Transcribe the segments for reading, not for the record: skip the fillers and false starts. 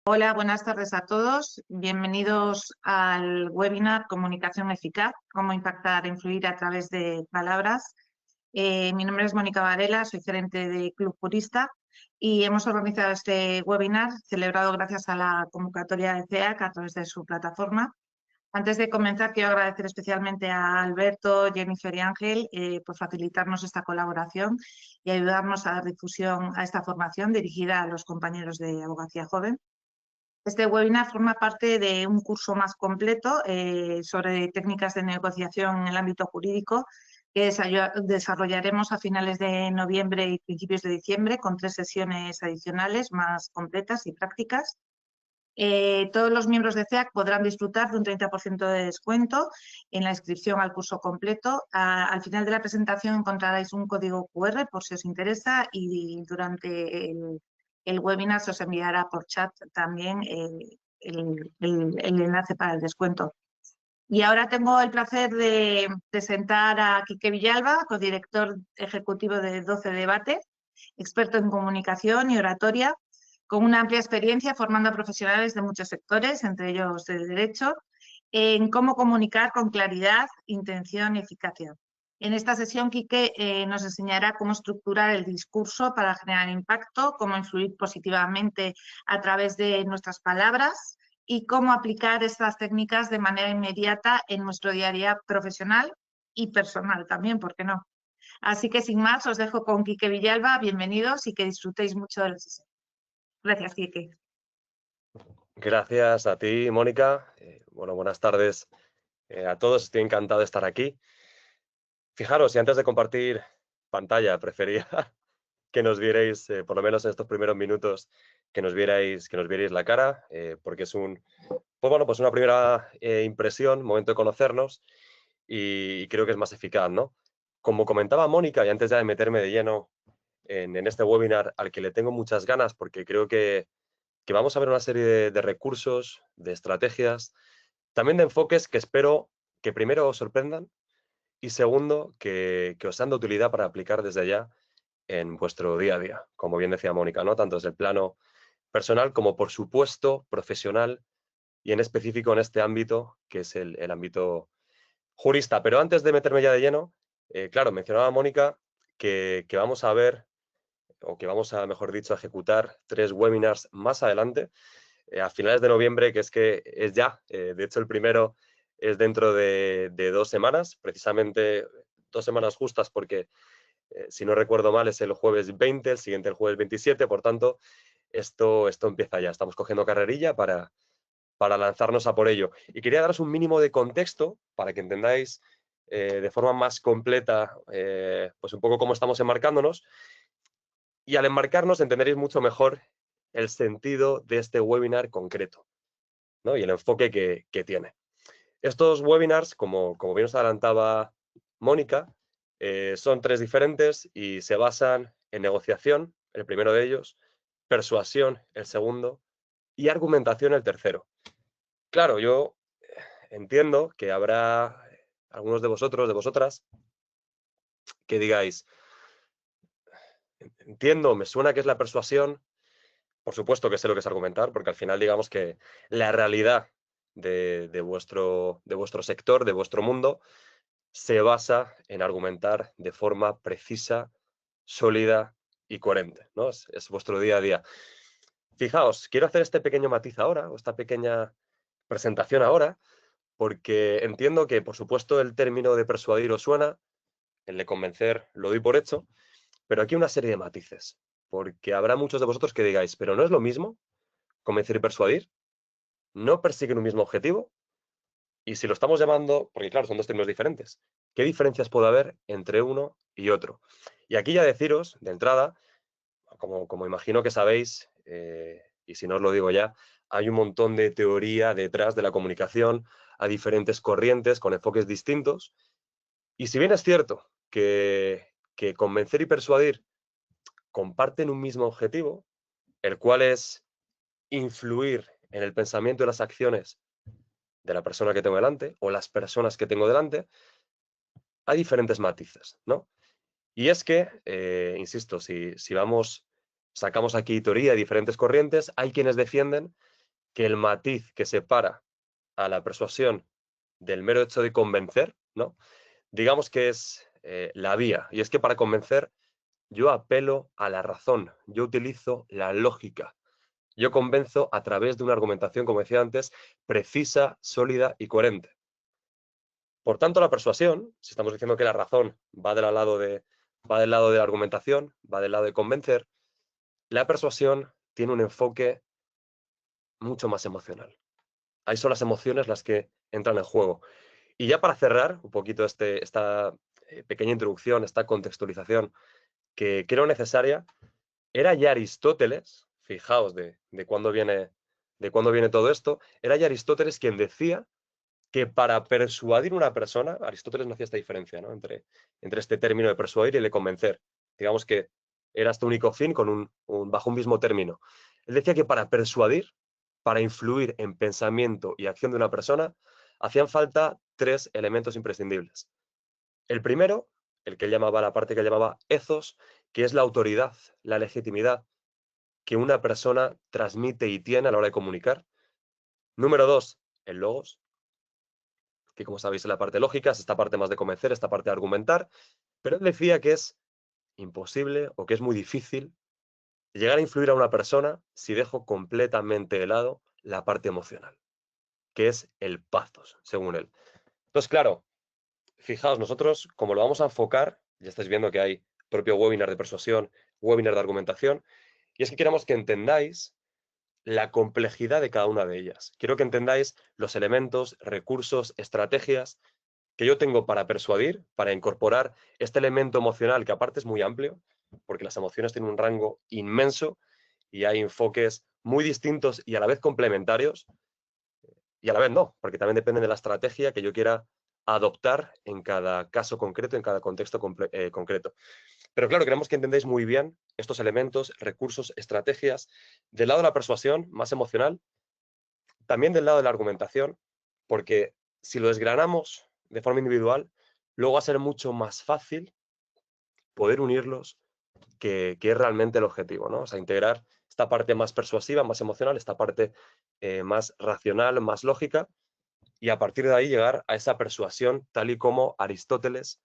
Hola, buenas tardes a todos. Bienvenidos al webinar Comunicación Eficaz, cómo impactar e influir a través de palabras. Mi nombre es Mónica Varela, soy gerente de Club Jurista y hemos organizado este webinar celebrado gracias a la convocatoria de CEAC a través de su plataforma. Antes de comenzar, quiero agradecer especialmente a Alberto, Jennifer y Ángel por facilitarnos esta colaboración y ayudarnos a dar difusión a esta formación dirigida a los compañeros de Abogacía Joven. Este webinar forma parte de un curso más completo sobre técnicas de negociación en el ámbito jurídico que desarrollaremos a finales de noviembre y principios de diciembre con 3 sesiones adicionales más completas y prácticas. Todos los miembros de CEAC podrán disfrutar de un 30% de descuento en la inscripción al curso completo. Al final de la presentación encontraréis un código QR por si os interesa y durante el webinar se os enviará por chat también el enlace para el descuento. Y ahora tengo el placer de presentar a Quique Villalba, codirector ejecutivo de 12 Debate, experto en comunicación y oratoria, con una amplia experiencia formando a profesionales de muchos sectores, entre ellos del derecho, en cómo comunicar con claridad, intención y eficacia. En esta sesión, Quique nos enseñará cómo estructurar el discurso para generar impacto, cómo influir positivamente a través de nuestras palabras y cómo aplicar estas técnicas de manera inmediata en nuestro día a día profesional y personal también, ¿por qué no? Así que sin más, os dejo con Quique Villalba. Bienvenidos y que disfrutéis mucho de la sesión. Gracias, Quique. Gracias a ti, Mónica. Buenas tardes a todos. Estoy encantado de estar aquí. Fijaros, y antes de compartir pantalla, prefería que nos vierais, por lo menos en estos primeros minutos, que nos vierais la cara, porque es pues una primera impresión, momento de conocernos, y creo que es más eficaz, ¿no? Como comentaba Mónica, y antes ya de meterme de lleno en este webinar, al que le tengo muchas ganas, porque creo que vamos a ver una serie de recursos, de estrategias, también de enfoques que espero que primero os sorprendan y segundo, que os sean de utilidad para aplicar desde ya en vuestro día a día, como bien decía Mónica, ¿no? Tanto desde el plano personal como, por supuesto, profesional y en específico en este ámbito, que es el ámbito jurista. Pero antes de meterme ya de lleno, claro, mencionaba Mónica que vamos a ver, o que vamos a, mejor dicho, a ejecutar 3 webinars más adelante, a finales de noviembre, que es ya, de hecho el primero es dentro de 2 semanas, precisamente 2 semanas justas porque, si no recuerdo mal, es el jueves 20, el siguiente el jueves 27, por tanto, esto empieza ya, estamos cogiendo carrerilla para lanzarnos a por ello. Y quería daros un mínimo de contexto para que entendáis de forma más completa pues un poco cómo estamos enmarcándonos, y al enmarcarnos entenderéis mucho mejor el sentido de este webinar concreto, ¿no? Y el enfoque que tiene. Estos webinars, como bien os adelantaba Mónica, son 3 diferentes y se basan en negociación, el primero de ellos, persuasión, el segundo, y argumentación, el tercero. Claro, yo entiendo que habrá algunos de vosotros, de vosotras, que digáis, entiendo, me suena que es la persuasión. Por supuesto que sé lo que es argumentar, porque al final digamos que la realidad de vuestro sector, de vuestro mundo, se basa en argumentar de forma precisa, sólida y coherente, ¿no? Es vuestro día a día. Fijaos, quiero hacer este pequeño matiz ahora, o esta pequeña presentación ahora, porque entiendo que, por supuesto, el término de persuadir os suena, el de convencer lo doy por hecho, pero aquí una serie de matices, porque habrá muchos de vosotros que digáis, pero ¿no es lo mismo convencer y persuadir? ¿No persiguen un mismo objetivo? Y si lo estamos llamando, porque claro, son 2 términos diferentes, ¿qué diferencias puede haber entre uno y otro? Y aquí ya deciros, de entrada, como imagino que sabéis, y si no os lo digo ya, hay un montón de teoría detrás de la comunicación, a diferentes corrientes con enfoques distintos. Y si bien es cierto que convencer y persuadir comparten un mismo objetivo, el cual es influir en el pensamiento y las acciones de la persona que tengo delante o las personas que tengo delante, hay diferentes matices, ¿no? Y es que, insisto, si sacamos aquí teoría de diferentes corrientes, hay quienes defienden que el matiz que separa a la persuasión del mero hecho de convencer, ¿no? Digamos que es la vía. Y es que para convencer yo apelo a la razón, yo utilizo la lógica. Yo convenzo a través de una argumentación, como decía antes, precisa, sólida y coherente. Por tanto, la persuasión, si estamos diciendo que la razón va del lado de la argumentación, va del lado de convencer, la persuasión tiene un enfoque mucho más emocional. Ahí son las emociones las que entran en juego. Y ya para cerrar un poquito esta pequeña introducción, esta contextualización que creo necesaria, era ya Aristóteles, fijaos de cuándo viene todo esto, era ya Aristóteles quien decía que para persuadir a una persona, Aristóteles no hacía esta diferencia, ¿no? entre este término de persuadir y el de convencer. Digamos que era este único fin bajo un mismo término. Él decía que para persuadir, para influir en pensamiento y acción de una persona, hacían falta 3 elementos imprescindibles. El primero, la parte que él llamaba ethos, que es la autoridad, la legitimidad que una persona transmite y tiene a la hora de comunicar. Número 2, el logos, que como sabéis es la parte lógica, es esta parte más de convencer, esta parte de argumentar, pero él decía que es imposible o que es muy difícil llegar a influir a una persona si dejo completamente de lado la parte emocional, que es el pathos, según él. Entonces, claro, fijaos, nosotros como lo vamos a enfocar, ya estáis viendo que hay propio webinar de persuasión, webinar de argumentación, y es que queremos que entendáis la complejidad de cada una de ellas. Quiero que entendáis los elementos, recursos, estrategias que yo tengo para persuadir, para incorporar este elemento emocional, que aparte es muy amplio, porque las emociones tienen un rango inmenso y hay enfoques muy distintos y a la vez complementarios, y a la vez no, porque también depende de la estrategia que yo quiera adoptar en cada caso concreto, en cada contexto concreto. Pero claro, queremos que entendáis muy bien estos elementos, recursos, estrategias, del lado de la persuasión, más emocional, también del lado de la argumentación, porque si lo desgranamos de forma individual, luego va a ser mucho más fácil poder unirlos, que es realmente el objetivo, ¿no? O sea, integrar esta parte más persuasiva, más emocional, esta parte más racional, más lógica, y a partir de ahí llegar a esa persuasión tal y como Aristóteles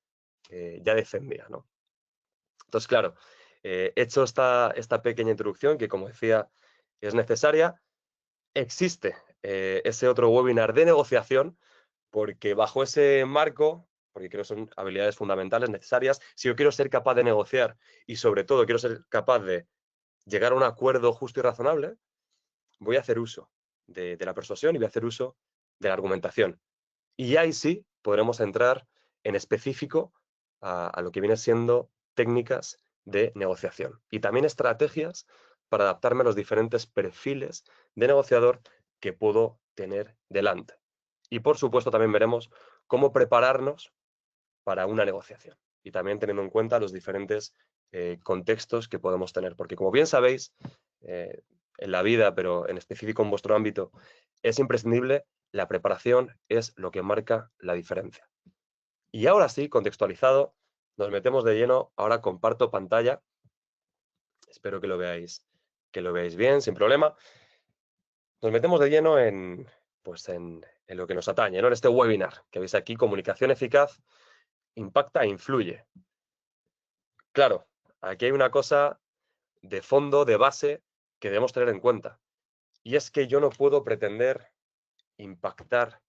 ya defendía, ¿no? Entonces, claro, hecho esta pequeña introducción, que como decía es necesaria, existe ese otro webinar de negociación, porque bajo ese marco, porque creo que son habilidades fundamentales necesarias, si yo quiero ser capaz de negociar y sobre todo quiero ser capaz de llegar a un acuerdo justo y razonable, voy a hacer uso de la persuasión y voy a hacer uso de la argumentación. Y ahí sí podremos entrar en específico a lo que viene siendo técnicas de negociación y también estrategias para adaptarme a los diferentes perfiles de negociador que puedo tener delante. Y por supuesto también veremos cómo prepararnos para una negociación y también teniendo en cuenta los diferentes contextos que podemos tener. Porque como bien sabéis, en la vida, pero en específico en vuestro ámbito, es imprescindible, la preparación es lo que marca la diferencia. Y ahora sí, contextualizado, nos metemos de lleno. Ahora comparto pantalla. Espero que lo veáis bien, sin problema. Nos metemos de lleno en lo que nos atañe, ¿no? En este webinar que veis aquí, comunicación eficaz, impacta e influye. Claro, aquí hay una cosa de fondo, de base, que debemos tener en cuenta. Y es que yo no puedo pretender impactar,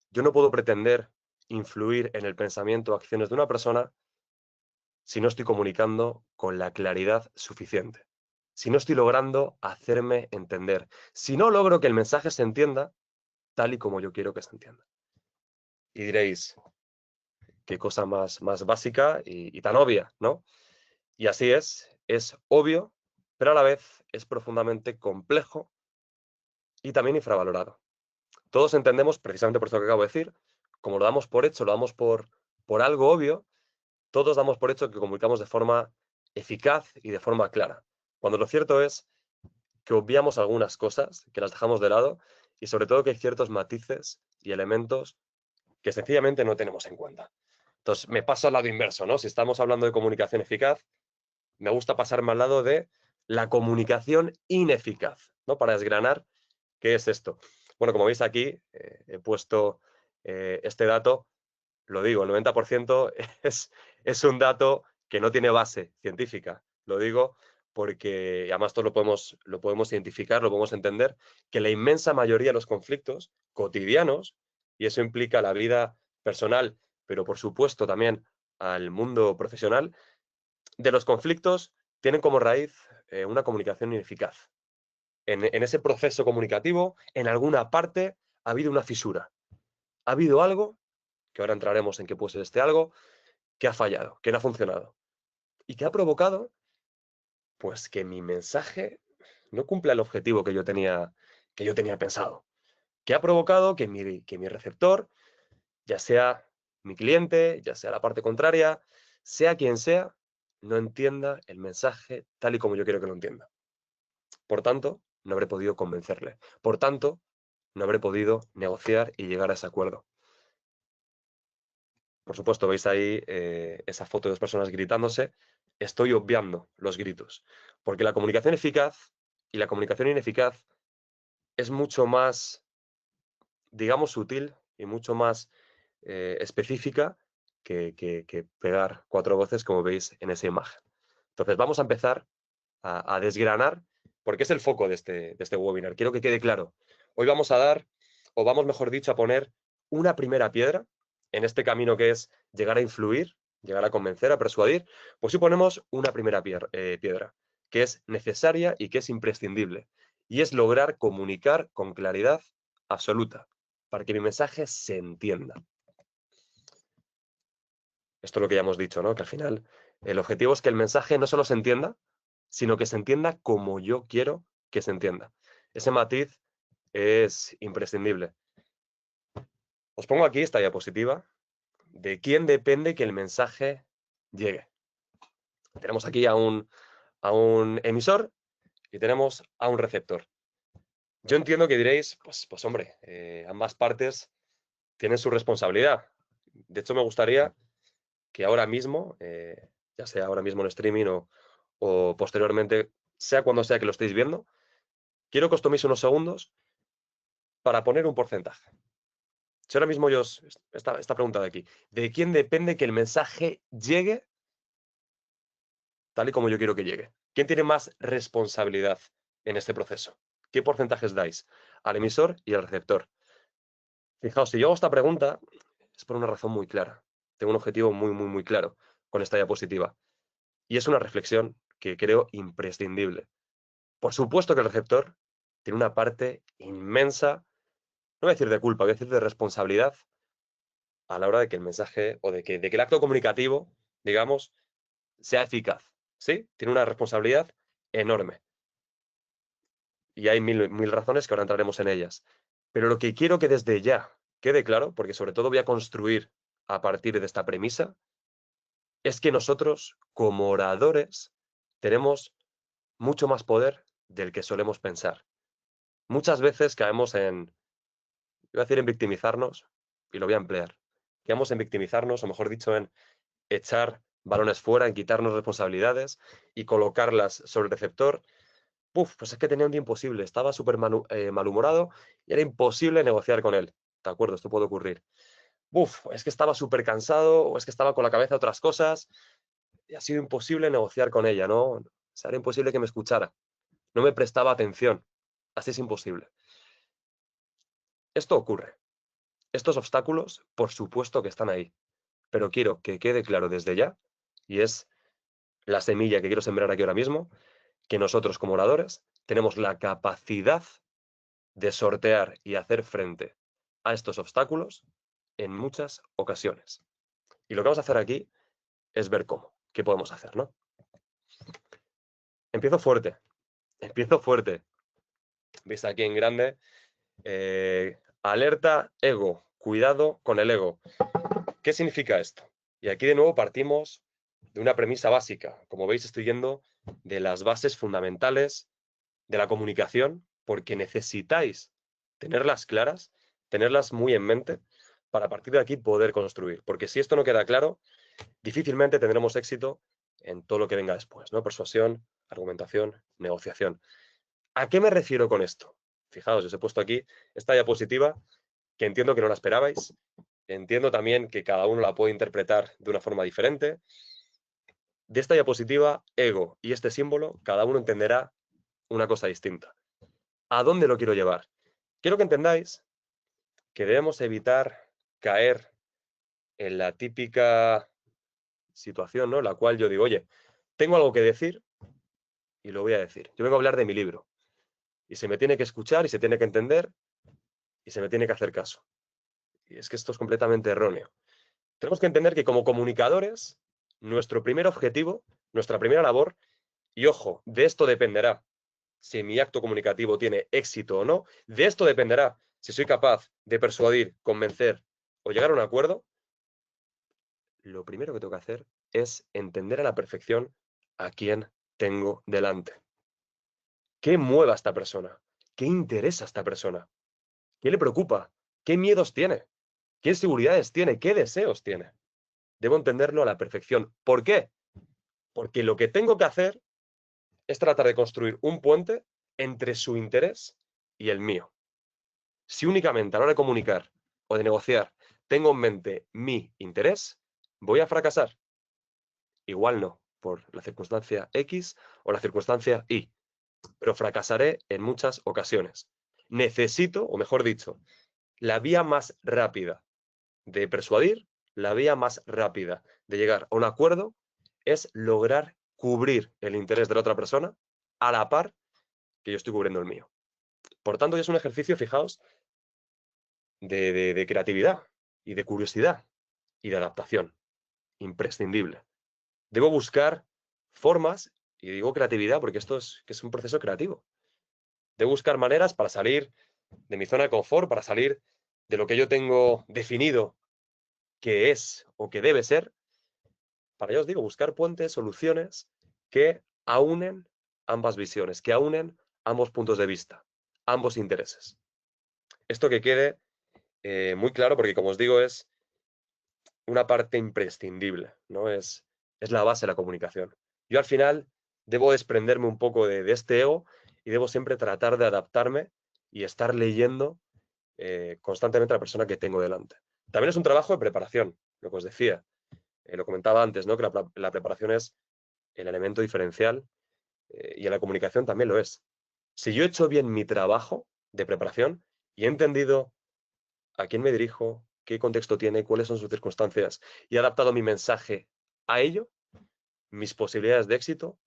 yo no puedo pretender influir en el pensamiento o acciones de una persona si no estoy comunicando con la claridad suficiente, si no estoy logrando hacerme entender, si no logro que el mensaje se entienda tal y como yo quiero que se entienda. Y diréis, qué cosa más básica y tan obvia, ¿no? Y así es obvio, pero a la vez es profundamente complejo y también infravalorado. Todos entendemos, precisamente por esto que acabo de decir, como lo damos por hecho, lo damos por algo obvio, todos damos por hecho que comunicamos de forma eficaz y de forma clara. Cuando lo cierto es que obviamos algunas cosas, que las dejamos de lado y sobre todo que hay ciertos matices y elementos que sencillamente no tenemos en cuenta. Entonces, me paso al lado inverso, ¿no? Si estamos hablando de comunicación eficaz, me gusta pasarme al lado de la comunicación ineficaz, ¿no? Para desgranar ¿Qué es esto? Bueno, como veis aquí, he puesto este dato, lo digo, el 90% es un dato que no tiene base científica. Lo digo porque, y además todos lo podemos identificar, lo podemos entender, que la inmensa mayoría de los conflictos cotidianos, y eso implica la vida personal, pero por supuesto también al mundo profesional, de los conflictos tienen como raíz una comunicación ineficaz. En ese proceso comunicativo, en alguna parte, ha habido una fisura. Ha habido algo, que ahora entraremos en qué puede ser este algo, que ha fallado, que no ha funcionado. Y que ha provocado, pues, que mi mensaje no cumpla el objetivo que yo tenía pensado. Que ha provocado que mi receptor, ya sea mi cliente, ya sea la parte contraria, sea quien sea, no entienda el mensaje tal y como yo quiero que lo entienda. Por tanto, no habré podido convencerle. Por tanto, no habré podido negociar y llegar a ese acuerdo. Por supuesto, veis ahí esa foto de dos personas gritándose. Estoy obviando los gritos, porque la comunicación eficaz y la comunicación ineficaz es mucho más, digamos, sutil y mucho más específica que pegar 4 voces, como veis en esa imagen. Entonces, vamos a empezar a desgranar, porque es el foco de este webinar. Quiero que quede claro. Hoy vamos a dar, o vamos, mejor dicho, a poner una primera piedra en este camino que es llegar a influir, llegar a convencer, a persuadir. Pues si ponemos una primera piedra, que es necesaria y que es imprescindible, y es lograr comunicar con claridad absoluta, para que mi mensaje se entienda. Esto es lo que ya hemos dicho, ¿no? Que al final el objetivo es que el mensaje no solo se entienda, sino que se entienda como yo quiero que se entienda. Ese matiz es imprescindible. Os pongo aquí esta diapositiva de quién depende que el mensaje llegue. Tenemos aquí a un emisor y tenemos a un receptor. Yo entiendo que diréis, pues hombre, ambas partes tienen su responsabilidad. De hecho, me gustaría que ahora mismo, ya sea ahora mismo en streaming o posteriormente, sea cuando sea que lo estéis viendo, quiero que os toméis unos segundos para poner un porcentaje. Si ahora mismo esta pregunta de aquí, ¿de quién depende que el mensaje llegue tal y como yo quiero que llegue? ¿Quién tiene más responsabilidad en este proceso? ¿Qué porcentajes dais al emisor y al receptor? Fijaos, si yo hago esta pregunta, es por una razón muy clara. Tengo un objetivo muy claro con esta diapositiva. Y es una reflexión que creo imprescindible. Por supuesto que el receptor tiene una parte inmensa, no voy a decir de culpa, voy a decir de responsabilidad a la hora de que el mensaje o de que el acto comunicativo, digamos, sea eficaz. ¿Sí? Tiene una responsabilidad enorme. Y hay mil razones que ahora entraremos en ellas. Pero lo que quiero que desde ya quede claro, porque sobre todo voy a construir a partir de esta premisa, es que nosotros, como oradores, tenemos mucho más poder del que solemos pensar. Muchas veces caemos iba a decir en victimizarnos, y lo voy a emplear. Caemos en victimizarnos, o mejor dicho, en echar balones fuera, en quitarnos responsabilidades y colocarlas sobre el receptor. Pues es que tenía un día imposible, estaba súper malhumorado y era imposible negociar con él. De acuerdo, esto puede ocurrir. Es que estaba súper cansado o es que estaba con la cabeza a otras cosas y ha sido imposible negociar con ella, ¿no? O sea, era imposible que me escuchara. No me prestaba atención. Así es imposible. Esto ocurre. Estos obstáculos, por supuesto que están ahí. Pero quiero que quede claro desde ya, y es la semilla que quiero sembrar aquí ahora mismo, que nosotros como oradores tenemos la capacidad de sortear y hacer frente a estos obstáculos en muchas ocasiones. Y lo que vamos a hacer aquí es ver cómo, qué podemos hacer, ¿no? Empiezo fuerte, empiezo fuerte. ¿Veis aquí en grande? Alerta ego, cuidado con el ego. ¿Qué significa esto? Y aquí de nuevo partimos de una premisa básica. Como veis, estoy yendo de las bases fundamentales de la comunicación, porque necesitáis tenerlas claras, tenerlas muy en mente, para a partir de aquí poder construir. Porque si esto no queda claro, difícilmente tendremos éxito en todo lo que venga después, ¿no? Persuasión, argumentación, negociación. ¿A qué me refiero con esto? Fijaos, os he puesto aquí esta diapositiva que entiendo que no la esperabais. Entiendo también que cada uno la puede interpretar de una forma diferente. De esta diapositiva, ego y este símbolo, cada uno entenderá una cosa distinta. ¿A dónde lo quiero llevar? Quiero que entendáis que debemos evitar caer en la típica situación, ¿no? En la cual yo digo, oye, tengo algo que decir y lo voy a decir. Yo vengo a hablar de mi libro y se me tiene que escuchar y se tiene que entender y se me tiene que hacer caso. Y es que esto es completamente erróneo. Tenemos que entender que como comunicadores, nuestro primer objetivo, nuestra primera labor, y ojo, de esto dependerá si mi acto comunicativo tiene éxito o no, de esto dependerá si soy capaz de persuadir, convencer o llegar a un acuerdo. Lo primero que tengo que hacer es entender a la perfección a quién tengo delante. ¿Qué mueve a esta persona? ¿Qué interesa a esta persona? ¿Qué le preocupa? ¿Qué miedos tiene? ¿Qué inseguridades tiene? ¿Qué deseos tiene? Debo entenderlo a la perfección. ¿Por qué? Porque lo que tengo que hacer es tratar de construir un puente entre su interés y el mío. Si únicamente a la hora de comunicar o de negociar tengo en mente mi interés, voy a fracasar. Igual no, por la circunstancia X o la circunstancia Y, pero fracasaré en muchas ocasiones. Necesito, o mejor dicho, la vía más rápida de persuadir, la vía más rápida de llegar a un acuerdo es lograr cubrir el interés de la otra persona a la par que yo estoy cubriendo el mío. Por tanto, ya es un ejercicio, fijaos, de creatividad y de curiosidad y de adaptación, imprescindible. Debo buscar formas, y digo creatividad porque esto es un proceso creativo. Debo buscar maneras para salir de mi zona de confort, para salir de lo que yo tengo definido que es o que debe ser. Para ello os digo, buscar puentes, soluciones que aúnen ambas visiones, que aúnen ambos puntos de vista, ambos intereses. Esto que quede muy claro porque, como os digo, es una parte imprescindible, ¿no? Es la base de la comunicación. Yo al final debo desprenderme un poco de este ego y debo siempre tratar de adaptarme y estar leyendo constantemente a la persona que tengo delante. También es un trabajo de preparación, lo que os decía. Lo comentaba antes, ¿no? Que la preparación es el elemento diferencial y en la comunicación también lo es. Si yo he hecho bien mi trabajo de preparación y he entendido a quién me dirijo, qué contexto tiene, cuáles son sus circunstancias y he adaptado mi mensaje a ello, mis posibilidades de éxito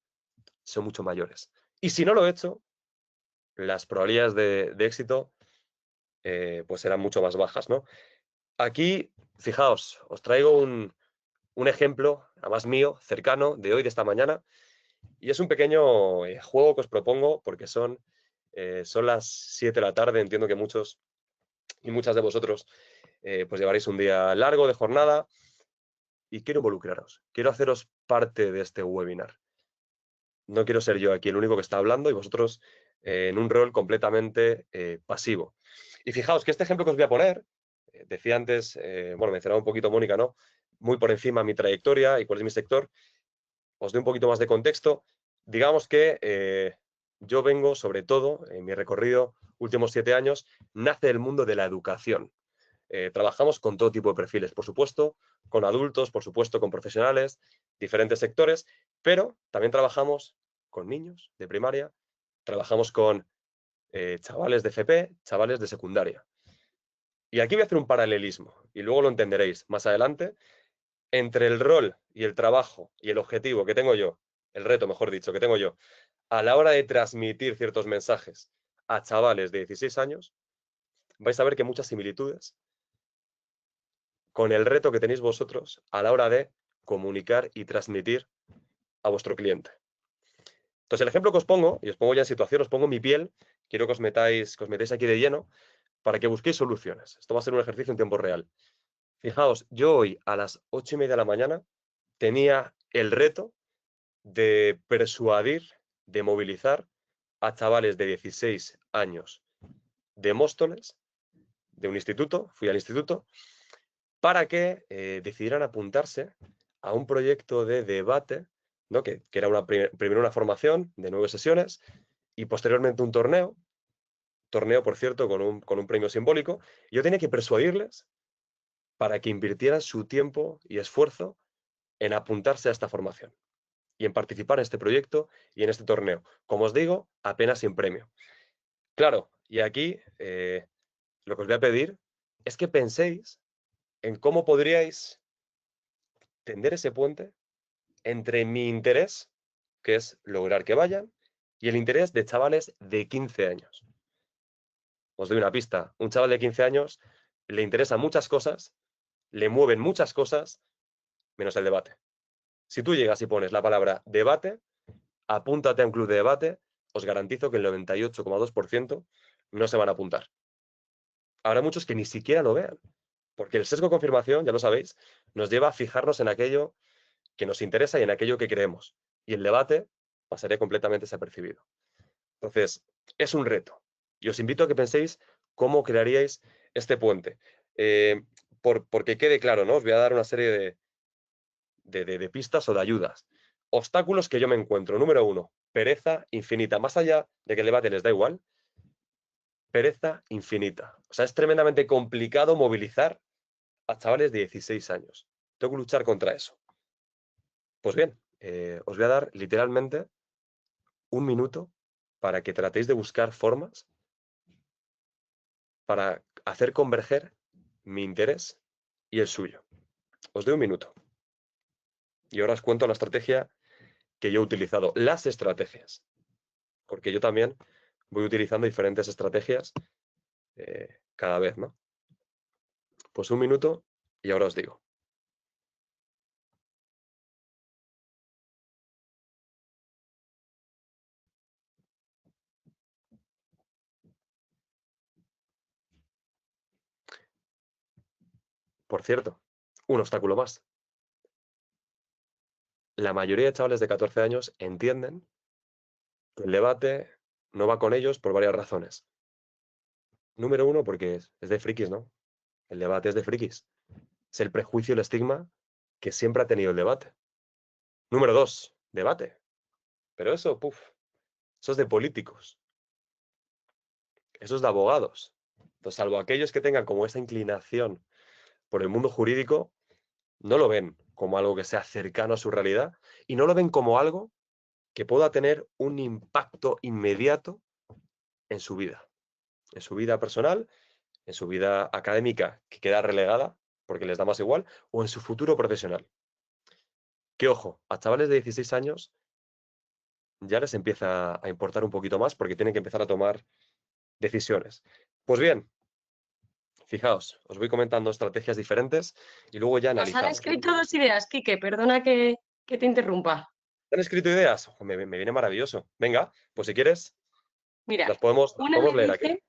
son mucho mayores. Y si no lo he hecho, las probabilidades de éxito pues serán mucho más bajas, ¿no? Aquí, fijaos, os traigo un ejemplo, además mío, cercano, de hoy, de esta mañana, y es un pequeño juego que os propongo porque son las 7 de la tarde, entiendo que muchos y muchas de vosotros pues llevaréis un día largo de jornada y quiero involucraros, quiero haceros parte de este webinar. No quiero ser yo aquí el único que está hablando y vosotros en un rol completamente pasivo. Y fijaos que este ejemplo que os voy a poner, decía antes, bueno, mencionaba un poquito Mónica, ¿no? Muy por encima mi trayectoria y cuál es mi sector. Os doy un poquito más de contexto. Digamos que yo vengo, sobre todo, en mi recorrido, últimos 7 años, nace el mundo de la educación. Trabajamos con todo tipo de perfiles, por supuesto, con adultos, por supuesto, con profesionales, diferentes sectores, pero también trabajamos con niños de primaria, trabajamos con chavales de FP, chavales de secundaria. Y aquí voy a hacer un paralelismo, y luego lo entenderéis más adelante, entre el rol y el trabajo y el objetivo que tengo yo, el reto, mejor dicho, que tengo yo, a la hora de transmitir ciertos mensajes a chavales de 16 años, vais a ver que hay muchas similitudes con el reto que tenéis vosotros a la hora de comunicar y transmitir a vuestro cliente. Entonces, el ejemplo que os pongo, y os pongo ya en situación, os pongo mi piel, quiero que os metáis aquí de lleno para que busquéis soluciones. Esto va a ser un ejercicio en tiempo real. Fijaos, yo hoy a las 8:30 de la mañana tenía el reto de persuadir, de movilizar a chavales de 16 años de Móstoles, de un instituto, fui al instituto, para que decidieran apuntarse a un proyecto de debate, ¿no? que era primero una formación de 9 sesiones y posteriormente un torneo torneo, por cierto, con un premio simbólico. Y yo tenía que persuadirles para que invirtieran su tiempo y esfuerzo en apuntarse a esta formación y en participar en este proyecto y en este torneo. Como os digo, apenas sin premio. Claro, y aquí lo que os voy a pedir es que penséis en cómo podríais tender ese puente entre mi interés, que es lograr que vayan, y el interés de chavales de 15 años. Os doy una pista. Un chaval de 15 años le interesan muchas cosas, le mueven muchas cosas, menos el debate. Si tú llegas y pones la palabra debate, apúntate a un club de debate, os garantizo que el 98,2% no se van a apuntar. Habrá muchos que ni siquiera lo vean, porque el sesgo de confirmación, ya lo sabéis, nos lleva a fijarnos en aquello que nos interesa y en aquello que creemos. Y el debate pasaría completamente desapercibido. Entonces, es un reto. Y os invito a que penséis cómo crearíais este puente. Porque quede claro, ¿no? Os voy a dar una serie de pistas o de ayudas. Obstáculos que yo me encuentro. Número 1, pereza infinita. Más allá de que el debate les da igual, pereza infinita. O sea, es tremendamente complicado movilizar a chavales de 16 años. Tengo que luchar contra eso. Pues bien, os voy a dar literalmente un minuto para que tratéis de buscar formas para hacer converger mi interés y el suyo. Os doy un minuto. Y ahora os cuento la estrategia que yo he utilizado. Las estrategias. Porque yo también voy utilizando diferentes estrategias cada vez, ¿no? Pues un minuto y ahora os digo. Por cierto, un obstáculo más. La mayoría de chavales de 14 años entienden que el debate no va con ellos por varias razones. Número 1, porque es de frikis, ¿no? El debate es de frikis. Es el prejuicio y el estigma que siempre ha tenido el debate. Número 2, debate. Pero eso, eso es de políticos. Eso es de abogados. Entonces, salvo aquellos que tengan como esa inclinación por el mundo jurídico, no lo ven como algo que sea cercano a su realidad y no lo ven como algo que pueda tener un impacto inmediato en su vida personal, en su vida académica, que queda relegada porque les da más igual, o en su futuro profesional. Que ojo, a chavales de 16 años ya les empieza a importar un poquito más porque tienen que empezar a tomar decisiones. Pues bien, fijaos, os voy comentando estrategias diferentes y luego ya Nos han analizamos, ¿no? escrito dos ideas, Quique, perdona que te interrumpa. ¿Han escrito ideas? Ojo, me viene maravilloso. Venga, pues si quieres, Mira, las podemos una leer me aquí. dice,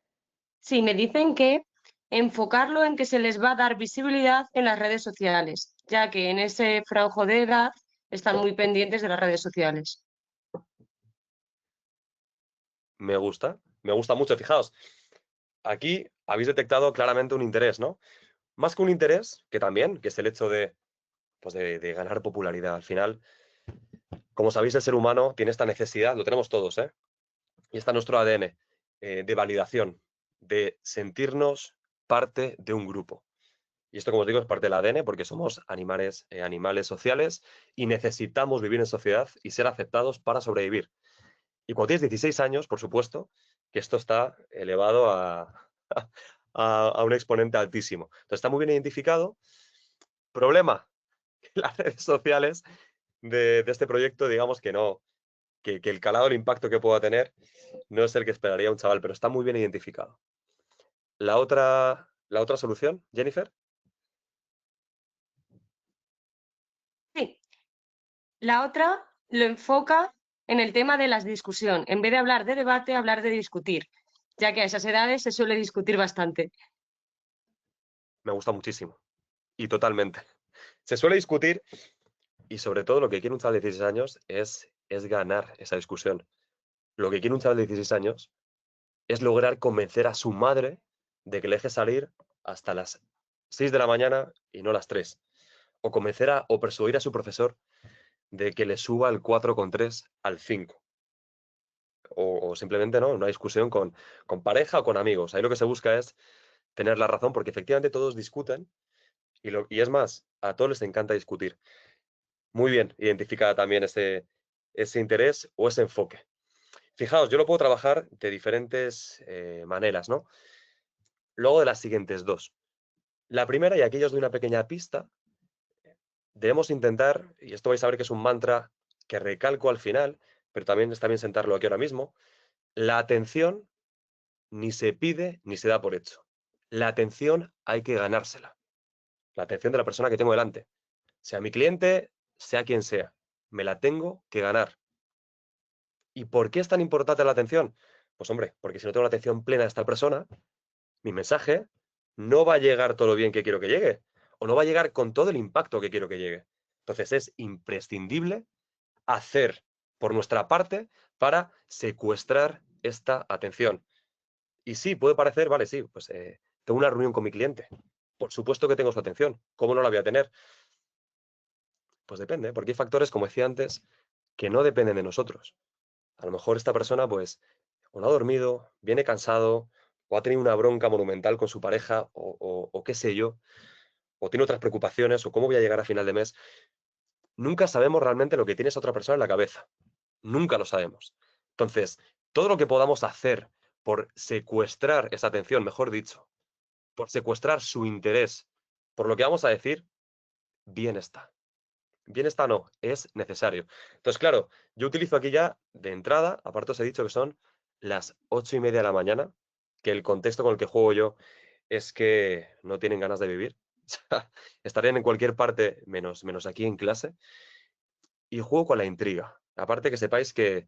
sí, me dicen que enfocarlo en que se les va a dar visibilidad en las redes sociales, ya que en ese franjo de edad están muy pendientes de las redes sociales. Me gusta mucho. Fijaos, aquí habéis detectado claramente un interés, ¿no? Más que un interés, que también, que es el hecho de, pues de ganar popularidad. Al final, como sabéis, el ser humano tiene esta necesidad, lo tenemos todos, ¿eh? Y está en nuestro ADN, de validación, de sentirnos parte de un grupo. Y esto, como os digo, es parte del ADN porque somos animales sociales y necesitamos vivir en sociedad y ser aceptados para sobrevivir. Y cuando tienes 16 años, por supuesto, que esto está elevado a un exponente altísimo. Entonces está muy bien identificado. Problema, que las redes sociales de este proyecto, digamos que no, que el calado, el impacto que pueda tener, no es el que esperaría un chaval, pero está muy bien identificado. La otra solución, Jennifer. Sí, la otra lo enfoca en el tema de la discusión. En vez de hablar de debate, hablar de discutir, ya que a esas edades se suele discutir bastante. Me gusta muchísimo. Y totalmente. Se suele discutir y sobre todo lo que quiere un chaval de 16 años es ganar esa discusión. Lo que quiere un chaval de 16 años es lograr convencer a su madre de que le deje salir hasta las 6 de la mañana y no las 3. O convencer o persuadir a su profesor de que le suba el 4,3 al 5. o simplemente ¿no? una discusión con pareja o con amigos. Ahí lo que se busca es tener la razón porque efectivamente todos discuten y es más, a todos les encanta discutir. Muy bien, identificada también ese interés o ese enfoque. Fijaos, yo lo puedo trabajar de diferentes maneras, ¿no? Luego de las siguientes dos. La primera, y aquí os doy una pequeña pista, debemos intentar, y esto vais a ver que es un mantra que recalco al final, pero también está bien sentarlo aquí ahora mismo, la atención ni se pide ni se da por hecho. La atención hay que ganársela. La atención de la persona que tengo delante. Sea mi cliente, sea quien sea. Me la tengo que ganar. ¿Y por qué es tan importante la atención? Pues hombre, porque si no tengo la atención plena de esta persona, mi mensaje no va a llegar todo lo bien que quiero que llegue. O no va a llegar con todo el impacto que quiero que llegue. Entonces es imprescindible hacer por nuestra parte para secuestrar esta atención. Y sí, puede parecer, vale, sí, pues tengo una reunión con mi cliente. Por supuesto que tengo su atención. ¿Cómo no la voy a tener? Pues depende, porque hay factores, como decía antes, que no dependen de nosotros. A lo mejor esta persona, pues, o no ha dormido, viene cansado, o ha tenido una bronca monumental con su pareja, o qué sé yo, o tiene otras preocupaciones, o cómo voy a llegar a final de mes. Nunca sabemos realmente lo que tiene esa otra persona en la cabeza. Nunca lo sabemos. Entonces, todo lo que podamos hacer por secuestrar esa atención, mejor dicho, por secuestrar su interés, por lo que vamos a decir, bien está. Bien está no, es necesario. Entonces, claro, yo utilizo aquí ya de entrada, aparte os he dicho que son las 8:30 de la mañana, que el contexto con el que juego yo es que no tienen ganas de vivir. O sea, estarían en cualquier parte menos aquí en clase. Y juego con la intriga. Aparte que sepáis que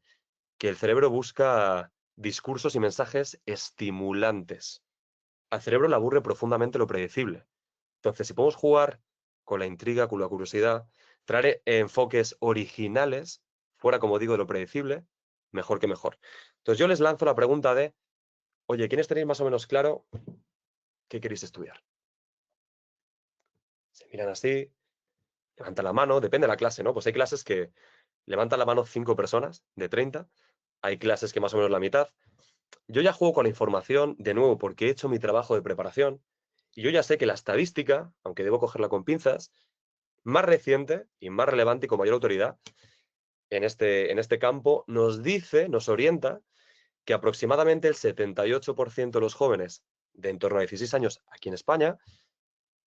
el cerebro busca discursos y mensajes estimulantes. Al cerebro le aburre profundamente lo predecible. Entonces, si podemos jugar con la intriga, con la curiosidad, traer enfoques originales, fuera, como digo, de lo predecible, mejor que mejor. Entonces, yo les lanzo la pregunta de, oye, ¿quiénes tenéis más o menos claro qué queréis estudiar? Se miran así, levantan la mano, depende de la clase, ¿no? Pues hay clases que levantan la mano 5 personas de 30, hay clases que más o menos la mitad. Yo ya juego con la información, de nuevo, porque he hecho mi trabajo de preparación, y yo ya sé que la estadística, aunque debo cogerla con pinzas, más reciente y más relevante y con mayor autoridad en este campo, nos dice, nos orienta, que aproximadamente el 78% de los jóvenes de en torno a 16 años aquí en España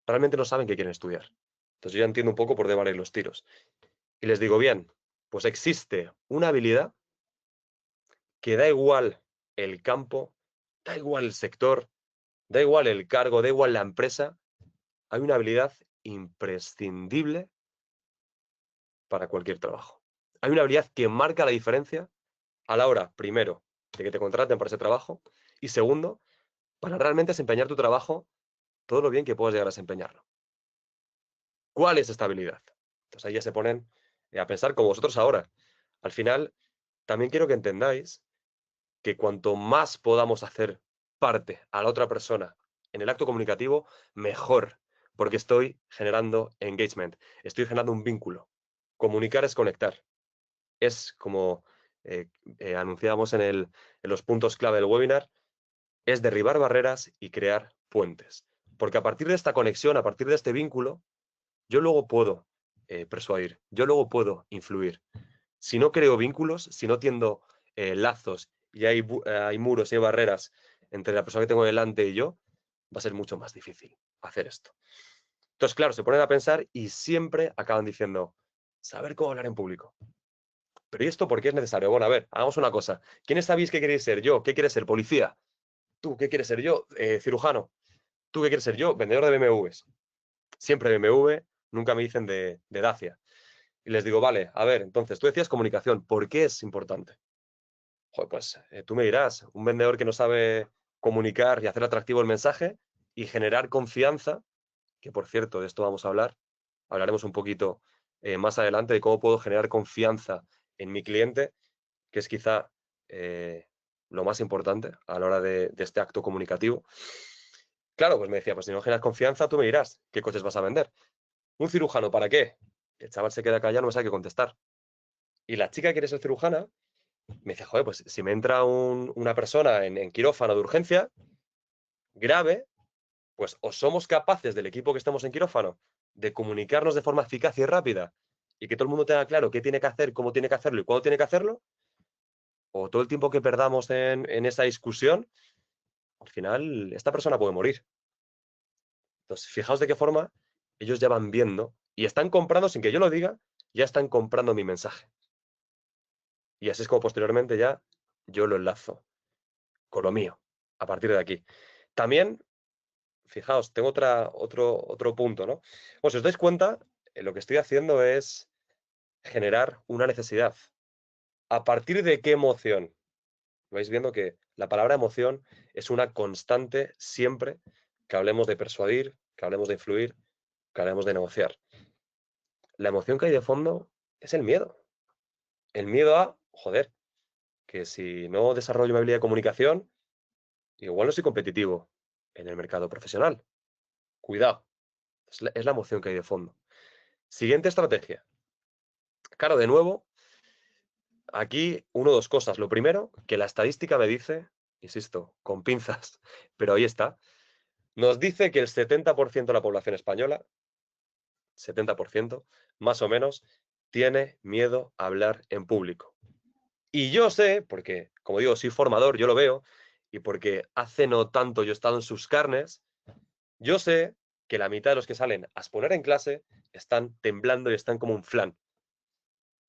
realmente no saben qué quieren estudiar. Entonces yo ya entiendo un poco por dónde van a ir los tiros. Y les digo, bien, pues existe una habilidad que da igual el campo, da igual el sector, da igual el cargo, da igual la empresa, hay una habilidad imprescindible para cualquier trabajo. Hay una habilidad que marca la diferencia a la hora, primero, de que te contraten para ese trabajo y segundo, para realmente desempeñar tu trabajo todo lo bien que puedas llegar a desempeñarlo. ¿Cuál es esta habilidad? Entonces ahí ya se ponen a pensar como vosotros ahora. Al final, también quiero que entendáis que cuanto más podamos hacer parte a la otra persona en el acto comunicativo, mejor, porque estoy generando engagement, estoy generando un vínculo. Comunicar es conectar. Es como anunciábamos en los puntos clave del webinar, es derribar barreras y crear puentes. Porque a partir de esta conexión, a partir de este vínculo, yo luego puedo persuadir, yo luego puedo influir. Si no creo vínculos, si no tiendo lazos y hay muros y hay barreras entre la persona que tengo delante y yo, va a ser mucho más difícil hacer esto. Entonces, claro, se ponen a pensar y siempre acaban diciendo, saber cómo hablar en público. Pero ¿y esto por qué es necesario? Bueno, a ver, hagamos una cosa. ¿Quiénes sabéis qué queréis ser? Yo, ¿qué quieres ser? Policía. ¿Tú qué quieres ser? Yo, cirujano. ¿Tú qué quieres ser? Yo, vendedor de BMWs. Siempre BMW, nunca me dicen de Dacia. Y les digo, vale, a ver, entonces, tú decías comunicación, ¿por qué es importante? Joder, pues tú me dirás, un vendedor que no sabe comunicar y hacer atractivo el mensaje y generar confianza, que por cierto, de esto vamos a hablar, hablaremos un poquito más adelante de cómo puedo generar confianza en mi cliente, que es quizá lo más importante a la hora de este acto comunicativo. Claro, pues me decía, pues si no generas confianza, tú me dirás, ¿qué coches vas a vender? ¿Un cirujano para qué? El chaval se queda callado, no me sabe qué contestar. Y la chica que quiere ser cirujana me dice, joder, pues si me entra una persona en quirófano de urgencia grave, pues o somos capaces del equipo que estamos en quirófano de comunicarnos de forma eficaz y rápida y que todo el mundo tenga claro qué tiene que hacer, cómo tiene que hacerlo y cuándo tiene que hacerlo, o todo el tiempo que perdamos en esa discusión, al final esta persona puede morir. Entonces, fijaos de qué forma ellos ya van viendo y están comprando, sin que yo lo diga, ya están comprando mi mensaje. Y así es como posteriormente ya yo lo enlazo con lo mío, a partir de aquí. También, fijaos, tengo otro punto, ¿no? Bueno, si os dais cuenta, lo que estoy haciendo es generar una necesidad. ¿A partir de qué emoción? Vais viendo que la palabra emoción es una constante siempre que hablemos de persuadir, que hablemos de influir, que hablemos de negociar. La emoción que hay de fondo es el miedo. El miedo a, joder, que si no desarrollo mi habilidad de comunicación, igual no soy competitivo en el mercado profesional. Cuidado, es la emoción que hay de fondo. Siguiente estrategia. Claro, de nuevo, aquí dos cosas. Lo primero, que la estadística me dice, insisto, con pinzas, pero ahí está, nos dice que el 70% de la población española, 70%, más o menos, tiene miedo a hablar en público. Y yo sé, porque, como digo, soy formador, yo lo veo, y porque hace no tanto yo he estado en sus carnes, yo sé que la mitad de los que salen a exponer en clase están temblando y están como un flan.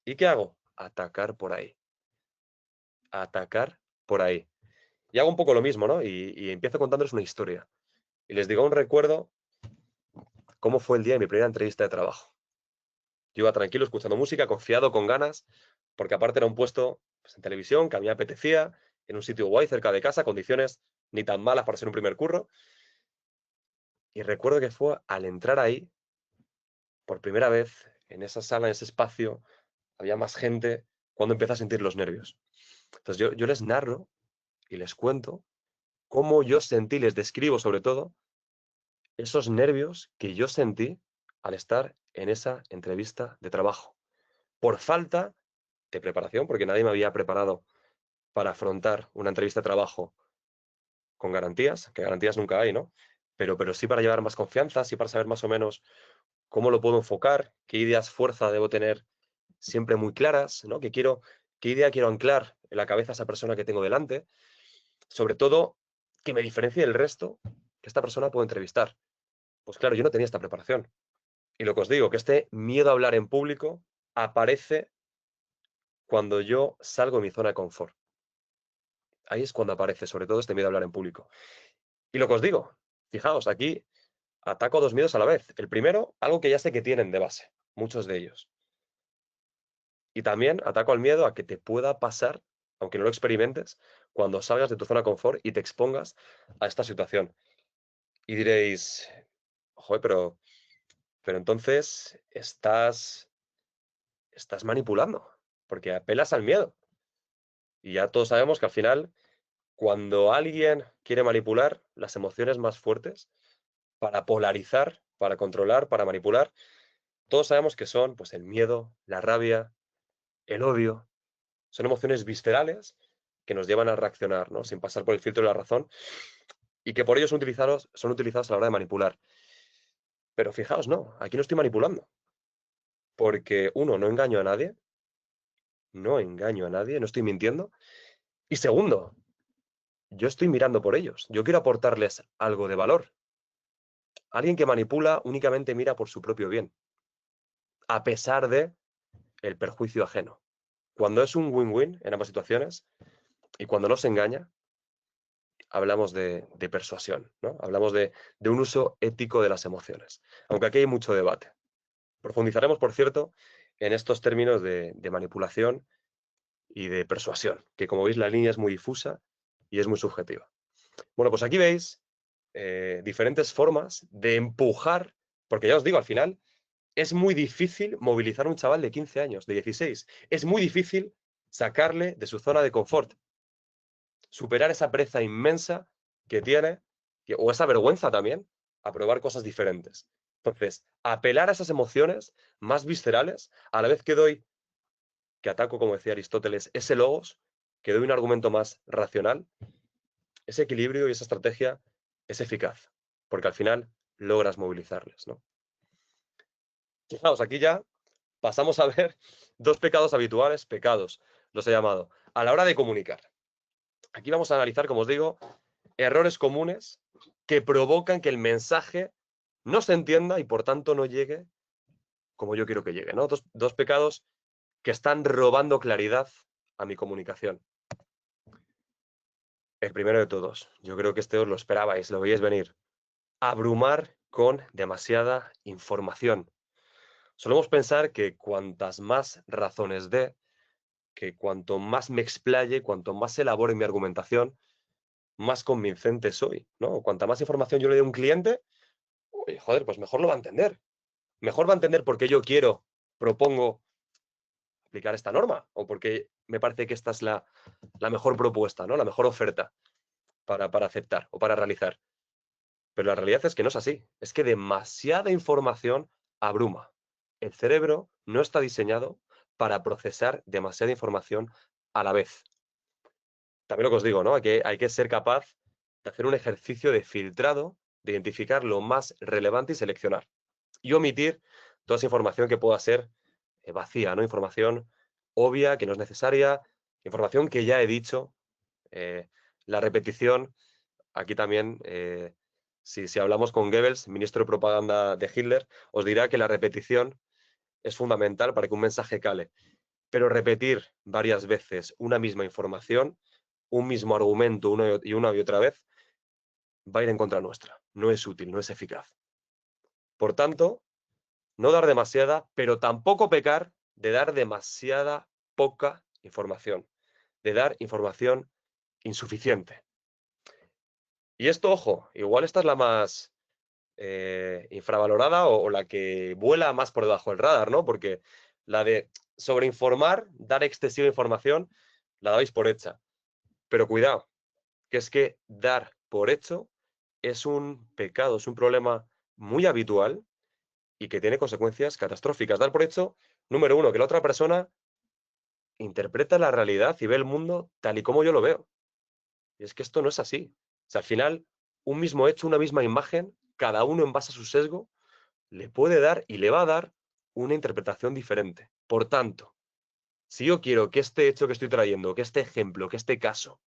¿Y qué hago? Atacar por ahí. Atacar por ahí. Y hago un poco lo mismo, ¿no? Y empiezo contándoles una historia. Y les digo un recuerdo cómo fue el día de mi primera entrevista de trabajo. Yo iba tranquilo, escuchando música, confiado, con ganas, porque aparte era un puesto pues, en televisión que a mí me apetecía, en un sitio guay, cerca de casa, condiciones ni tan malas para ser un primer curro. Y recuerdo que fue al entrar ahí, por primera vez, en esa sala, en ese espacio, había más gente, cuando empecé a sentir los nervios. Entonces yo les narro y les cuento cómo yo sentí, les describo sobre todo, esos nervios que yo sentí al estar en esa entrevista de trabajo. Por falta de preparación, porque nadie me había preparado para afrontar una entrevista de trabajo con garantías, que garantías nunca hay, ¿no? Pero sí para llevar más confianza, sí para saber más o menos cómo lo puedo enfocar, qué ideas fuerza debo tener siempre muy claras, ¿no? Qué idea quiero anclar en la cabeza a esa persona que tengo delante. Sobre todo, que me diferencie del resto que esta persona puede entrevistar. Pues claro, yo no tenía esta preparación. Y lo que os digo, que este miedo a hablar en público aparece cuando yo salgo de mi zona de confort. Ahí es cuando aparece, sobre todo, este miedo a hablar en público. Y lo que os digo, fijaos, aquí ataco dos miedos a la vez. El primero, algo que ya sé que tienen de base, muchos de ellos. Y también ataco al miedo a que te pueda pasar, aunque no lo experimentes, cuando salgas de tu zona de confort y te expongas a esta situación. Y diréis, joder, pero entonces estás manipulando, porque apelas al miedo. Y ya todos sabemos que al final, cuando alguien quiere manipular las emociones más fuertes, para polarizar, para controlar, para manipular, todos sabemos que son pues, el miedo, la rabia, el odio. Son emociones viscerales que nos llevan a reaccionar, ¿no? Sin pasar por el filtro de la razón y que por ello son utilizados a la hora de manipular. Pero fijaos, no, aquí no estoy manipulando. Porque uno, no engaño a nadie, no estoy mintiendo. Y segundo, yo estoy mirando por ellos. Yo quiero aportarles algo de valor. Alguien que manipula únicamente mira por su propio bien, a pesar de el perjuicio ajeno. Cuando es un win-win en ambas situaciones y cuando no se engaña, hablamos de persuasión, ¿no? Hablamos de un uso ético de las emociones. Aunque aquí hay mucho debate. Profundizaremos, por cierto, en estos términos de manipulación y de persuasión, que como veis la línea es muy difusa y es muy subjetiva. Bueno, pues aquí veis diferentes formas de empujar, porque ya os digo, al final es muy difícil movilizar a un chaval de 15 años, de 16. Es muy difícil sacarle de su zona de confort, superar esa pereza inmensa que tiene, o esa vergüenza también, a probar cosas diferentes. Entonces, apelar a esas emociones más viscerales, a la vez que ataco, como decía Aristóteles, ese logos, que doy un argumento más racional, ese equilibrio y esa estrategia es eficaz, porque al final logras movilizarles, ¿no? Fijaos, aquí ya pasamos a ver dos pecados habituales, pecados, los he llamado, a la hora de comunicar. Aquí vamos a analizar, como os digo, errores comunes que provocan que el mensaje no se entienda y por tanto no llegue como yo quiero que llegue, ¿no? Dos pecados que están robando claridad a mi comunicación. El primero de todos, yo creo que este os lo esperabais, lo veíais venir. Abrumar con demasiada información. Solemos pensar que cuantas más razones dé, que cuanto más me explaye, cuanto más elabore mi argumentación, más convincente soy, ¿no? Cuanta más información yo le dé a un cliente, uy, joder, pues mejor lo va a entender. Mejor va a entender por qué yo propongo aplicar esta norma o porque me parece que esta es la mejor propuesta, ¿no? La mejor oferta para aceptar o para realizar. Pero la realidad es que no es así. Es que demasiada información abruma. El cerebro no está diseñado para procesar demasiada información a la vez. También lo que os digo, ¿no? Hay que ser capaz de hacer un ejercicio de filtrado, de identificar lo más relevante y seleccionar. Y omitir toda esa información que pueda ser vacía, ¿no? Información obvia, que no es necesaria, información que ya he dicho. La repetición, aquí también, si hablamos con Goebbels, ministro de propaganda de Hitler, os dirá que la repetición es fundamental para que un mensaje cale. Pero repetir varias veces una misma información, un mismo argumento una y otra vez, va a ir en contra nuestra. No es útil, no es eficaz. Por tanto, no dar demasiada, pero tampoco pecar de dar demasiada poca información, de dar información insuficiente. Y esto, ojo, igual esta es la más infravalorada o la que vuela más por debajo del radar, ¿no? Porque la de sobreinformar, dar excesiva información, la dais por hecha. Pero cuidado, que es que dar por hecho es un pecado, es un problema muy habitual y que tiene consecuencias catastróficas. Dar por hecho, número uno, que la otra persona interpreta la realidad y ve el mundo tal y como yo lo veo. Y es que esto no es así. O sea, al final, un mismo hecho, una misma imagen, cada uno en base a su sesgo, le puede dar y le va a dar una interpretación diferente. Por tanto, si yo quiero que este hecho que estoy trayendo, que este ejemplo, que este caso,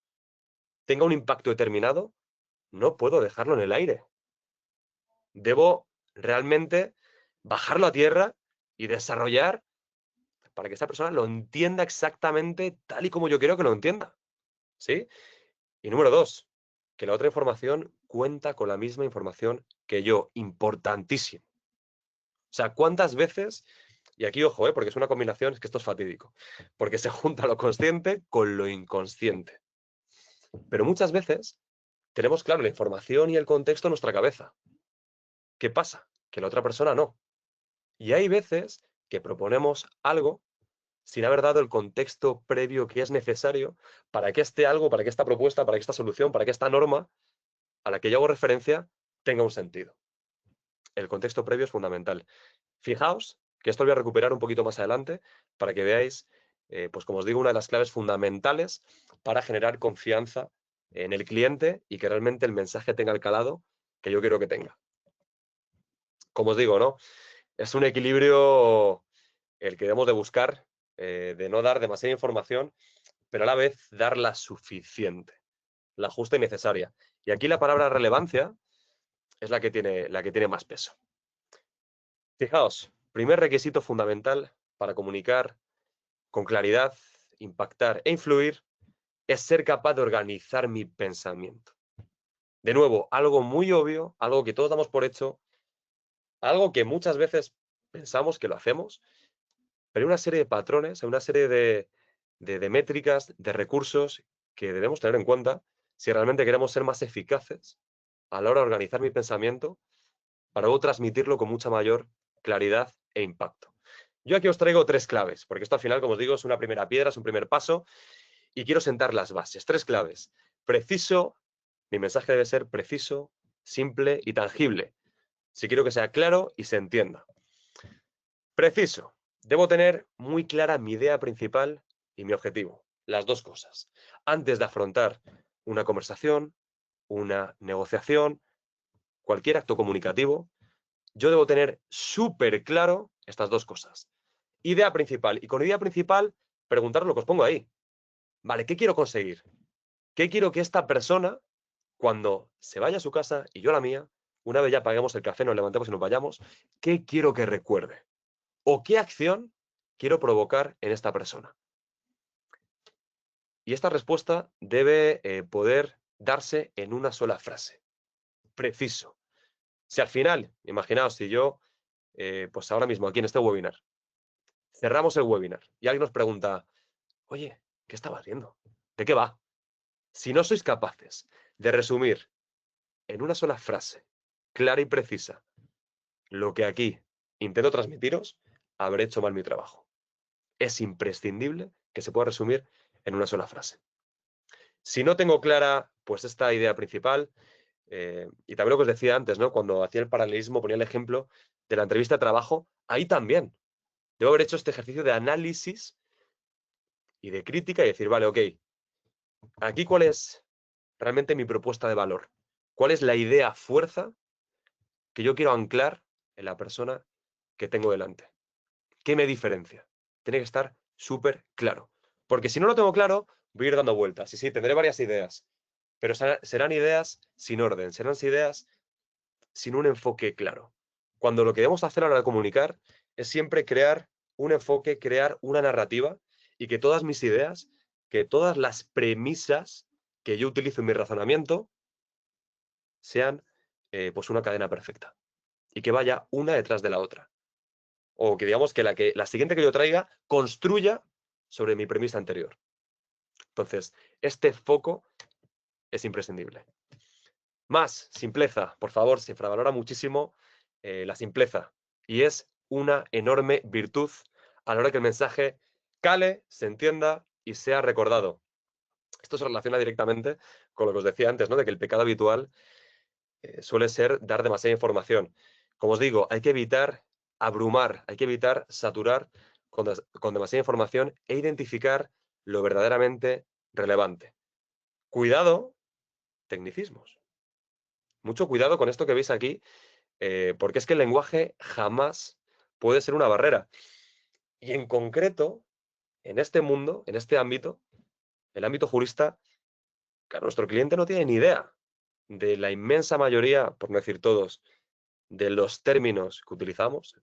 tenga un impacto determinado, no puedo dejarlo en el aire. Debo realmente bajarlo a tierra y desarrollar para que esta persona lo entienda exactamente tal y como yo quiero que lo entienda. ¿Sí? Y número dos, que la otra información cuenta con la misma información que yo. Importantísimo. O sea, ¿cuántas veces? Y aquí, ojo, porque es una combinación, es que esto es fatídico. Porque se junta lo consciente con lo inconsciente. Pero muchas veces tenemos claro la información y el contexto en nuestra cabeza. ¿Qué pasa? Que la otra persona no. Y hay veces que proponemos algo sin haber dado el contexto previo que es necesario para que este algo, para que esta propuesta, para que esta solución, para que esta norma a la que yo hago referencia tenga un sentido. El contexto previo es fundamental. Fijaos que esto lo voy a recuperar un poquito más adelante para que veáis, pues como os digo, una de las claves fundamentales para generar confianza en el cliente y que realmente el mensaje tenga el calado que yo quiero que tenga. Como os digo, ¿no? Es un equilibrio el que debemos de buscar, de no dar demasiada información, pero a la vez dar la suficiente, la justa y necesaria. Y aquí la palabra relevancia es la que tiene más peso. Fijaos, primer requisito fundamental para comunicar con claridad, impactar e influir es ser capaz de organizar mi pensamiento. De nuevo, algo muy obvio, algo que todos damos por hecho, algo que muchas veces pensamos que lo hacemos, pero hay una serie de patrones, hay una serie de métricas, de recursos que debemos tener en cuenta si realmente queremos ser más eficaces a la hora de organizar mi pensamiento para luego transmitirlo con mucha mayor claridad e impacto. Yo aquí os traigo tres claves, porque esto al final, como os digo, es una primera piedra, es un primer paso, y quiero sentar las bases. Tres claves. Preciso, mi mensaje debe ser preciso, simple y tangible, si quiero que sea claro y se entienda. Preciso. Debo tener muy clara mi idea principal y mi objetivo. las dos cosas. Antes de afrontar una conversación, una negociación, cualquier acto comunicativo, yo debo tener súper claro estas dos cosas. Idea principal. Y con idea principal, preguntaros lo que os pongo ahí. Vale, ¿qué quiero conseguir? ¿Qué quiero que esta persona, cuando se vaya a su casa y yo a la mía, una vez ya paguemos el café, nos levantemos y nos vayamos, qué quiero que recuerde? ¿O qué acción quiero provocar en esta persona? Y esta respuesta debe poder darse en una sola frase. Preciso. Si al final, imaginaos, si yo, pues ahora mismo aquí en este webinar, cerramos el webinar y alguien nos pregunta, oye, ¿qué estabas viendo? ¿De qué va? Si no sois capaces de resumir en una sola frase, clara y precisa, lo que aquí intento transmitiros, habré hecho mal mi trabajo. Es imprescindible que se pueda resumir en una sola frase. Si no tengo clara, pues esta idea principal, y también lo que os decía antes, ¿no? Cuando hacía el paralelismo, ponía el ejemplo de la entrevista de trabajo, ahí también debo haber hecho este ejercicio de análisis y de crítica y decir, vale, ok, aquí cuál es realmente mi propuesta de valor, cuál es la idea fuerza que yo quiero anclar en la persona que tengo delante. ¿Qué me diferencia? Tiene que estar súper claro. Porque si no lo tengo claro, voy a ir dando vueltas. Y sí, tendré varias ideas, pero serán ideas sin orden, serán ideas sin un enfoque claro. Cuando lo que debemos hacer a la hora de comunicar es siempre crear un enfoque, crear una narrativa y que todas mis ideas, que todas las premisas que yo utilizo en mi razonamiento sean pues una cadena perfecta y que vaya una detrás de la otra. O que digamos que la siguiente que yo traiga construya sobre mi premisa anterior. Entonces, este foco es imprescindible. Más simpleza, por favor, se infravalora muchísimo la simpleza y es una enorme virtud a la hora que el mensaje cale, se entienda y sea recordado. Esto se relaciona directamente con lo que os decía antes, ¿no? De que el pecado habitual suele ser dar demasiada información. Como os digo, hay que evitar abrumar, hay que evitar saturar con demasiada información e identificar lo verdaderamente relevante. Cuidado, tecnicismos. Mucho cuidado con esto que veis aquí, porque es que el lenguaje jamás puede ser una barrera. Y en concreto, en este mundo, en este ámbito, el ámbito jurista, claro, nuestro cliente no tiene ni idea de la inmensa mayoría, por no decir todos, de los términos que utilizamos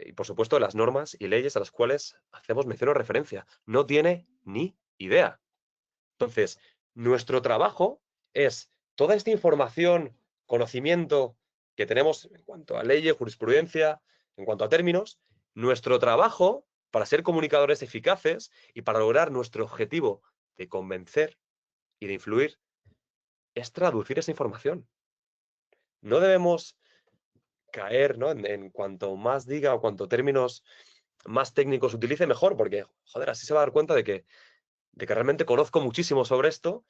y, por supuesto, de las normas y leyes a las cuales hacemos mención o referencia. No tiene ni idea. Entonces, nuestro trabajo es toda esta información, conocimiento que tenemos en cuanto a leyes, jurisprudencia, en cuanto a términos, nuestro trabajo para ser comunicadores eficaces y para lograr nuestro objetivo de convencer y de influir es traducir esa información. No debemos caer, ¿no? En cuanto más diga o cuanto términos más técnicos utilice, mejor, porque, joder, así se va a dar cuenta de que realmente conozco muchísimo sobre esto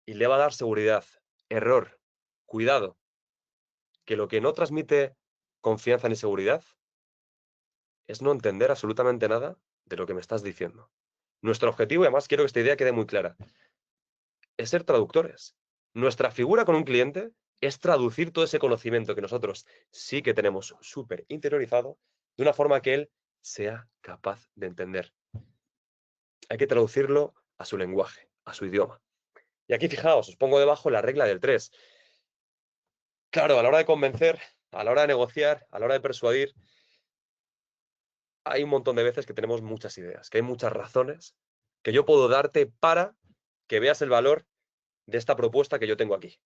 y le va a dar seguridad. Error. Cuidado. Que lo que no transmite confianza ni seguridad es no entender absolutamente nada de lo que me estás diciendo. Nuestro objetivo, y además quiero que esta idea quede muy clara, es ser traductores. Nuestra figura con un cliente es traducir todo ese conocimiento que nosotros sí que tenemos súper interiorizado de una forma que él sea capaz de entender. Hay que traducirlo a su lenguaje, a su idioma. Y aquí, fijaos, os pongo debajo la regla del 3. Claro, a la hora de convencer, a la hora de negociar, a la hora de persuadir, hay un montón de veces que tenemos muchas ideas, que hay muchas razones que yo puedo darte para que veas el valor de esta propuesta que yo tengo aquí,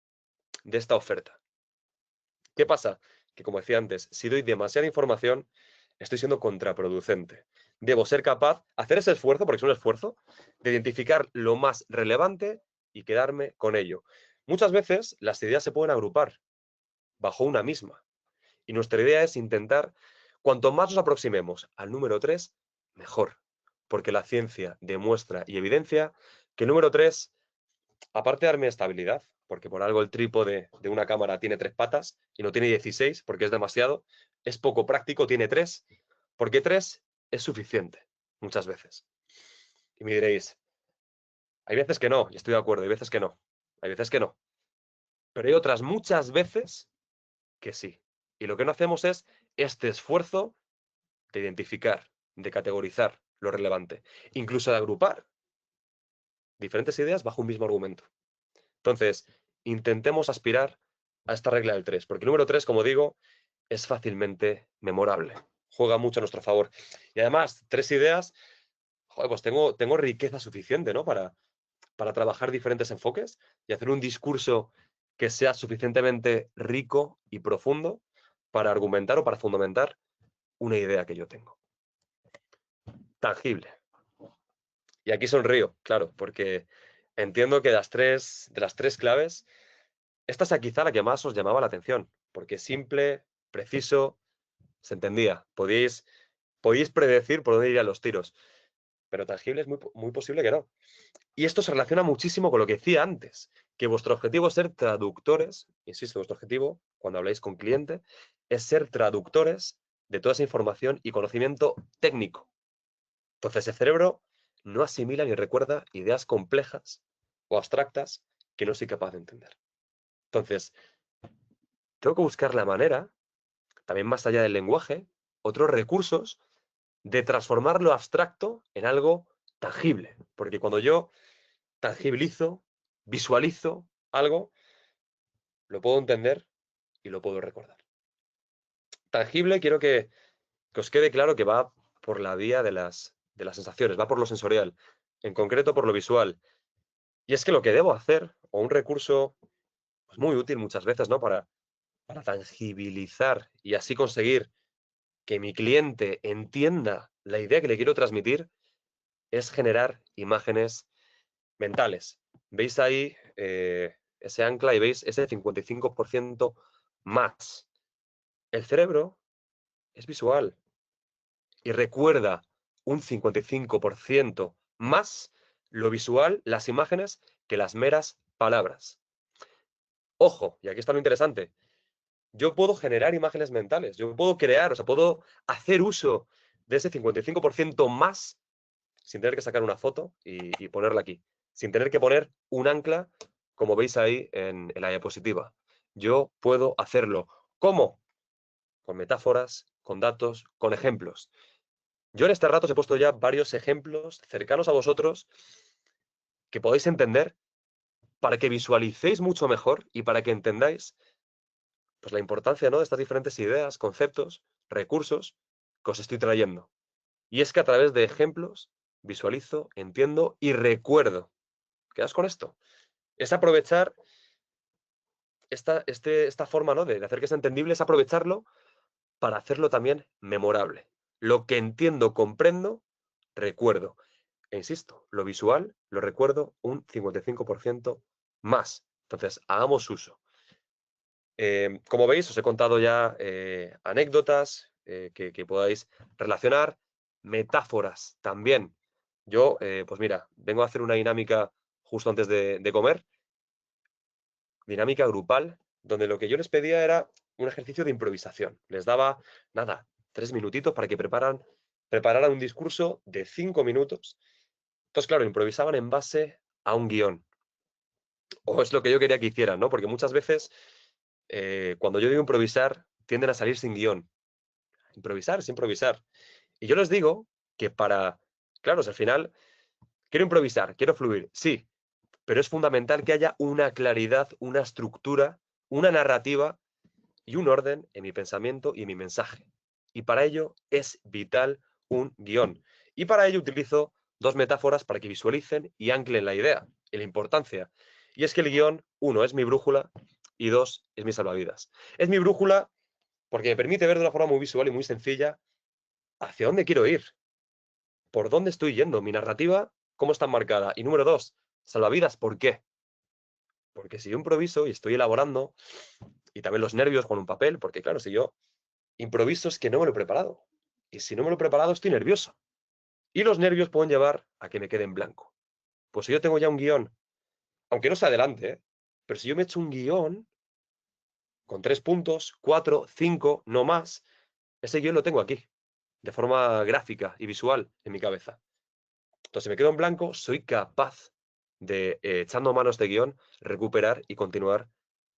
de esta oferta. ¿Qué pasa? Que, como decía antes, si doy demasiada información, estoy siendo contraproducente. Debo ser capaz, hacer ese esfuerzo, porque es un esfuerzo, de identificar lo más relevante y quedarme con ello. Muchas veces las ideas se pueden agrupar bajo una misma. Y nuestra idea es intentar, cuanto más nos aproximemos al número 3, mejor. Porque la ciencia demuestra y evidencia que el número 3, aparte de darme estabilidad, porque por algo el trípode de una cámara tiene 3 patas y no tiene 16 porque es demasiado, es poco práctico, tiene 3, porque 3 es suficiente muchas veces. Y me diréis, Hay veces que no, y estoy de acuerdo, hay veces que no. Hay veces que no. Pero hay otras muchas veces que sí. Y lo que no hacemos es este esfuerzo de identificar, de categorizar lo relevante, incluso de agrupar diferentes ideas bajo un mismo argumento. Entonces, intentemos aspirar a esta regla del 3, porque el número 3, como digo, es fácilmente memorable. Juega mucho a nuestro favor. Y además, 3 ideas, joder, pues tengo riqueza suficiente, ¿no? Para trabajar diferentes enfoques y hacer un discurso que sea suficientemente rico y profundo para argumentar o para fundamentar una idea que yo tengo. Tangible. Y aquí sonrío, claro, porque entiendo que de las tres claves, esta es quizá la que más os llamaba la atención, porque simple, preciso, se entendía. Podíais predecir por dónde irían los tiros, pero tangible es muy posible que no. Y esto se relaciona muchísimo con lo que decía antes, que vuestro objetivo es ser traductores, insisto, vuestro objetivo, cuando habláis con cliente, es ser traductores de toda esa información y conocimiento técnico. Entonces, el cerebro no asimila ni recuerda ideas complejas o abstractas que no soy capaz de entender. Entonces, tengo que buscar la manera, también más allá del lenguaje, otros recursos de transformar lo abstracto en algo tangible. Porque cuando yo tangibilizo, visualizo algo, lo puedo entender y lo puedo recordar. Tangible, quiero que os quede claro que va por la vía de las sensaciones, va por lo sensorial, en concreto por lo visual. Y es que lo que debo hacer, o un recurso pues, muy útil muchas veces, ¿no? Para tangibilizar y así conseguir que mi cliente entienda la idea que le quiero transmitir, es generar imágenes mentales. Veis ahí ese ancla y veis ese 55% más. El cerebro es visual y recuerda un 55% más lo visual, las imágenes, que las meras palabras. Ojo, y aquí está lo interesante. Yo puedo generar imágenes mentales, yo puedo crear, o sea, puedo hacer uso de ese 55% más sin tener que sacar una foto y ponerla aquí, sin tener que poner un ancla, como veis ahí en la diapositiva. Yo puedo hacerlo. ¿Cómo? Con metáforas, con datos, con ejemplos. Yo en este rato os he puesto ya varios ejemplos cercanos a vosotros que podéis entender para que visualicéis mucho mejor y para que entendáis pues, la importancia, ¿no?, de estas diferentes ideas, conceptos, recursos que os estoy trayendo. Y es que a través de ejemplos visualizo, entiendo y recuerdo. ¿Quedas con esto? Es aprovechar esta forma, ¿no?, de hacer que sea entendible, es aprovecharlo para hacerlo también memorable. Lo que entiendo, comprendo, recuerdo. E insisto, lo visual lo recuerdo un 55% más. Entonces, hagamos uso. Como veis, os he contado ya anécdotas que podáis relacionar, metáforas también. Yo, pues mira, vengo a hacer una dinámica justo antes de comer, dinámica grupal, donde lo que yo les pedía era un ejercicio de improvisación. Les daba, nada, 3 minutitos para que prepararan un discurso de 5 minutos. Entonces, claro, improvisaban en base a un guión. O es lo que yo quería que hicieran, ¿no? Porque muchas veces, cuando yo digo improvisar, tienden a salir sin guión. Improvisar es improvisar. Y yo les digo que claro, al final, quiero improvisar, quiero fluir, sí, pero es fundamental que haya una claridad, una estructura, una narrativa y un orden en mi pensamiento y en mi mensaje. Y para ello es vital un guión. Y para ello utilizo 2 metáforas para que visualicen y anclen la idea y la importancia. Y es que el guión, 1, es mi brújula y 2, es mi salvavidas. Es mi brújula porque me permite ver de una forma muy visual y muy sencilla hacia dónde quiero ir, por dónde estoy yendo, mi narrativa, cómo está marcada. Y número 2, salvavidas, ¿por qué? Porque si yo improviso y estoy elaborando, y también los nervios con un papel, porque claro, si yo improviso es que no me lo he preparado. Y si no me lo he preparado, estoy nervioso. Y los nervios pueden llevar a que me quede en blanco. Pues si yo tengo ya un guión, aunque no sea adelante, pero si yo me echo un guión con 3 puntos, 4, 5, no más, ese guión lo tengo aquí, de forma gráfica y visual en mi cabeza. Entonces, si me quedo en blanco, soy capaz de echando mano a este guión, recuperar y continuar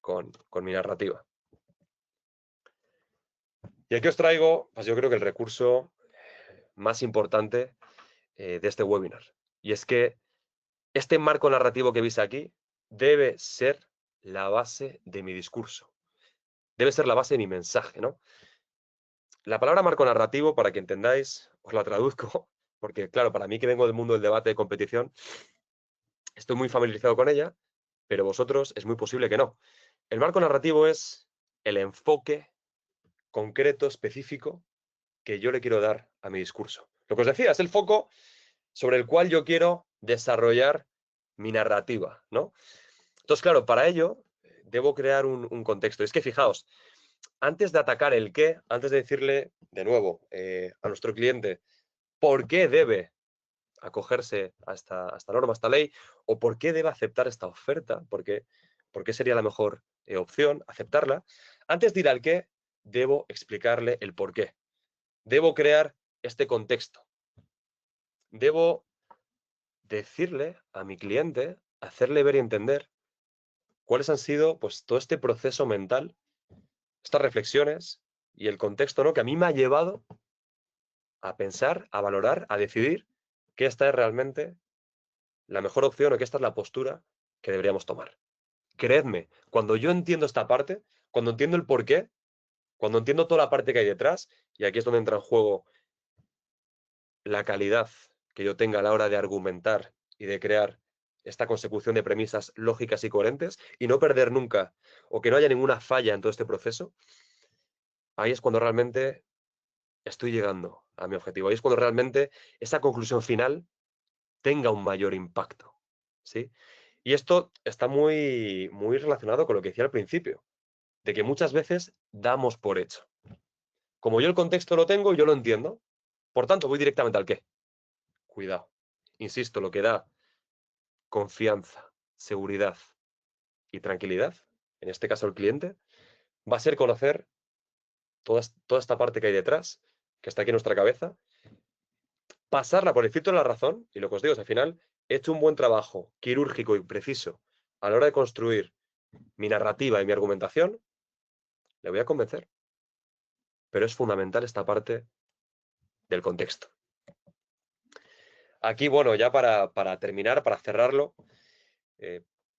con mi narrativa. Y aquí os traigo, pues yo creo que el recurso más importante de este webinar. Y es que este marco narrativo que veis aquí debe ser la base de mi discurso. Debe ser la base de mi mensaje, ¿no? La palabra marco narrativo, para que entendáis, os la traduzco, porque claro, para mí que vengo del mundo del debate de competición, estoy muy familiarizado con ella, pero vosotros es muy posible que no. El marco narrativo es el enfoque concreto, específico, que yo le quiero dar a mi discurso. Lo que os decía, es el foco sobre el cual yo quiero desarrollar mi narrativa, ¿no? Entonces, claro, para ello debo crear un contexto. Es que fijaos, antes de atacar el qué, antes de decirle, de nuevo, a nuestro cliente por qué debe acogerse a esta norma, a esta ley, o por qué debe aceptar esta oferta, por qué sería la mejor opción aceptarla, antes de ir al qué, debo explicarle el por qué. Debo crear este contexto. Debo decirle a mi cliente, hacerle ver y entender cuáles han sido, pues, todo este proceso mental, estas reflexiones y el contexto, ¿no?, que a mí me ha llevado a pensar, a valorar, a decidir que esta es realmente la mejor opción o que esta es la postura que deberíamos tomar. Creedme, cuando yo entiendo esta parte, cuando entiendo el porqué, cuando entiendo toda la parte que hay detrás, y aquí es donde entra en juego la calidad que yo tenga a la hora de argumentar y de crear esta consecución de premisas lógicas y coherentes, y no perder nunca, o que no haya ninguna falla en todo este proceso, ahí es cuando realmente estoy llegando a mi objetivo. Ahí es cuando realmente esa conclusión final tenga un mayor impacto, ¿sí? Y esto está muy, muy relacionado con lo que decía al principio, de que muchas veces damos por hecho. Como yo el contexto lo tengo, yo lo entiendo, por tanto voy directamente al qué. Cuidado. Insisto, lo que da confianza, seguridad y tranquilidad, en este caso el cliente, va a ser conocer toda esta parte que hay detrás, que está aquí en nuestra cabeza, pasarla por el filtro de la razón, y lo que os digo es, al final, he hecho un buen trabajo quirúrgico y preciso a la hora de construir mi narrativa y mi argumentación, le voy a convencer. Pero es fundamental esta parte del contexto. Aquí, bueno, ya para terminar, para cerrarlo,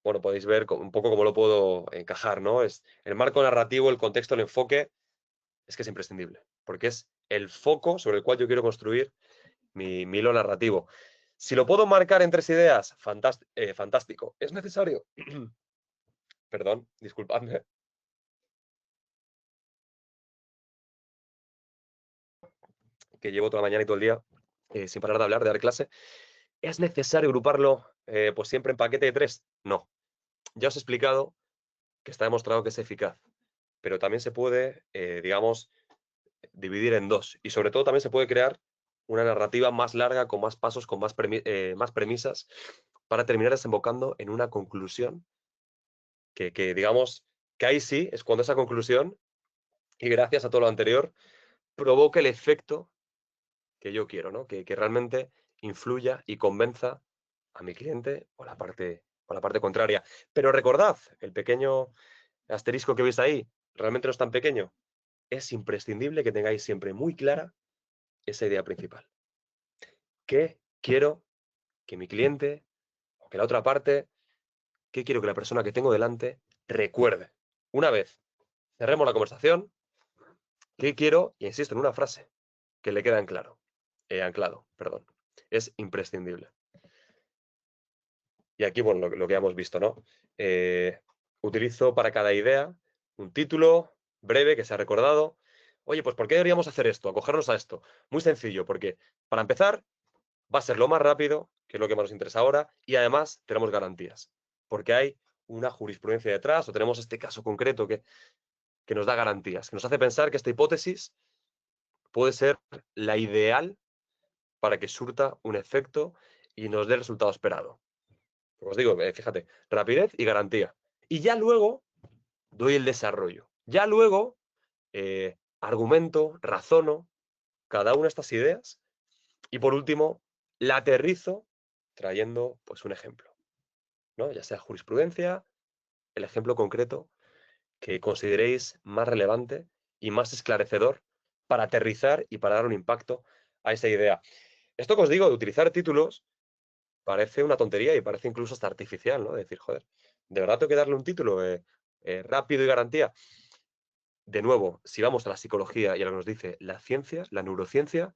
bueno, podéis ver un poco cómo lo puedo encajar, ¿no? Es el marco narrativo, el contexto, el enfoque, es que es imprescindible, porque es el foco sobre el cual yo quiero construir mi hilo narrativo. Si lo puedo marcar en 3 ideas, fantástico. Es necesario. Perdón, disculpadme. Que llevo toda la mañana y todo el día sin parar de hablar, de dar clase. ¿Es necesario agruparlo pues siempre en paquete de 3? No. Ya os he explicado que está demostrado que es eficaz, pero también se puede, digamos, dividir en 2. Y sobre todo también se puede crear una narrativa más larga, con más pasos, con más premisas, para terminar desembocando en una conclusión que digamos, que ahí sí es cuando esa conclusión, y gracias a todo lo anterior, provoca el efecto que yo quiero, ¿no? Que realmente influya y convenza a mi cliente o la parte contraria. Pero recordad, el pequeño asterisco que veis ahí, realmente no es tan pequeño. Es imprescindible que tengáis siempre muy clara esa idea principal. ¿Qué quiero que mi cliente o que la otra parte, qué quiero que la persona que tengo delante recuerde? Una vez cerremos la conversación, ¿qué quiero? Y insisto en una frase que le queda anclado, perdón. Es imprescindible. Y aquí, bueno, lo que ya hemos visto, ¿no? Utilizo para cada idea un título breve que se ha recordado. Oye, pues ¿por qué deberíamos hacer esto? Acogernos a esto. Muy sencillo, porque para empezar va a ser lo más rápido, que es lo que más nos interesa ahora, y además tenemos garantías, porque hay una jurisprudencia detrás o tenemos este caso concreto que nos da garantías, que nos hace pensar que esta hipótesis puede ser la ideal para que surta un efecto y nos dé el resultado esperado. Os digo, fíjate, rapidez y garantía. Y ya luego doy el desarrollo. Ya luego argumento, razono cada una de estas ideas y por último la aterrizo trayendo pues un ejemplo. ¿no? Ya sea jurisprudencia, el ejemplo concreto que consideréis más relevante y más esclarecedor para aterrizar y para dar un impacto a esa idea. Esto que os digo de utilizar títulos parece una tontería y parece incluso hasta artificial, ¿no? Decir, joder, ¿de verdad tengo que darle un título rápido y garantía? De nuevo, si vamos a la psicología y a lo que nos dice la ciencia, la neurociencia,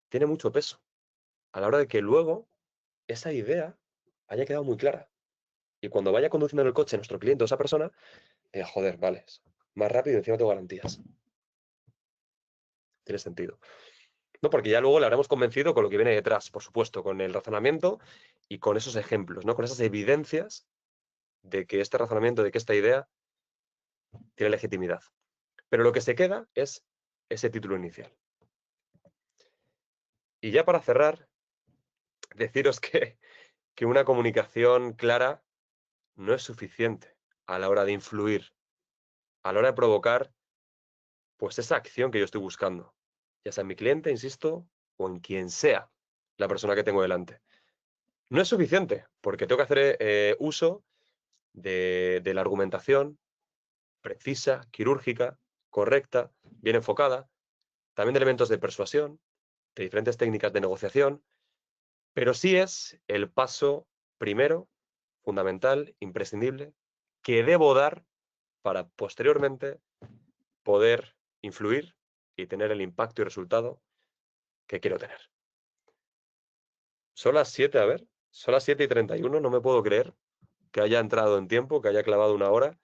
tiene mucho peso a la hora de que luego esa idea haya quedado muy clara. Y cuando vaya conduciendo en el coche nuestro cliente o esa persona, joder, vale, más rápido y encima tengo garantías. Tiene sentido. No, porque ya luego le habremos convencido con lo que viene detrás, por supuesto, con el razonamiento y con esos ejemplos, ¿no? Con esas evidencias de que este razonamiento, de que esta idea tiene legitimidad. Pero lo que se queda es ese título inicial. Y ya para cerrar, deciros que una comunicación clara no es suficiente a la hora de influir, a la hora de provocar, pues esa acción que yo estoy buscando, ya sea en mi cliente, insisto, o en quien sea la persona que tengo delante. No es suficiente, porque tengo que hacer uso de la argumentación precisa, quirúrgica, correcta, bien enfocada, también de elementos de persuasión, de diferentes técnicas de negociación, pero sí es el paso primero, fundamental, imprescindible, que debo dar para posteriormente poder influir y tener el impacto y resultado que quiero tener. Son las 7, a ver, son las 7:31, no me puedo creer que haya entrado en tiempo, que haya clavado una hora.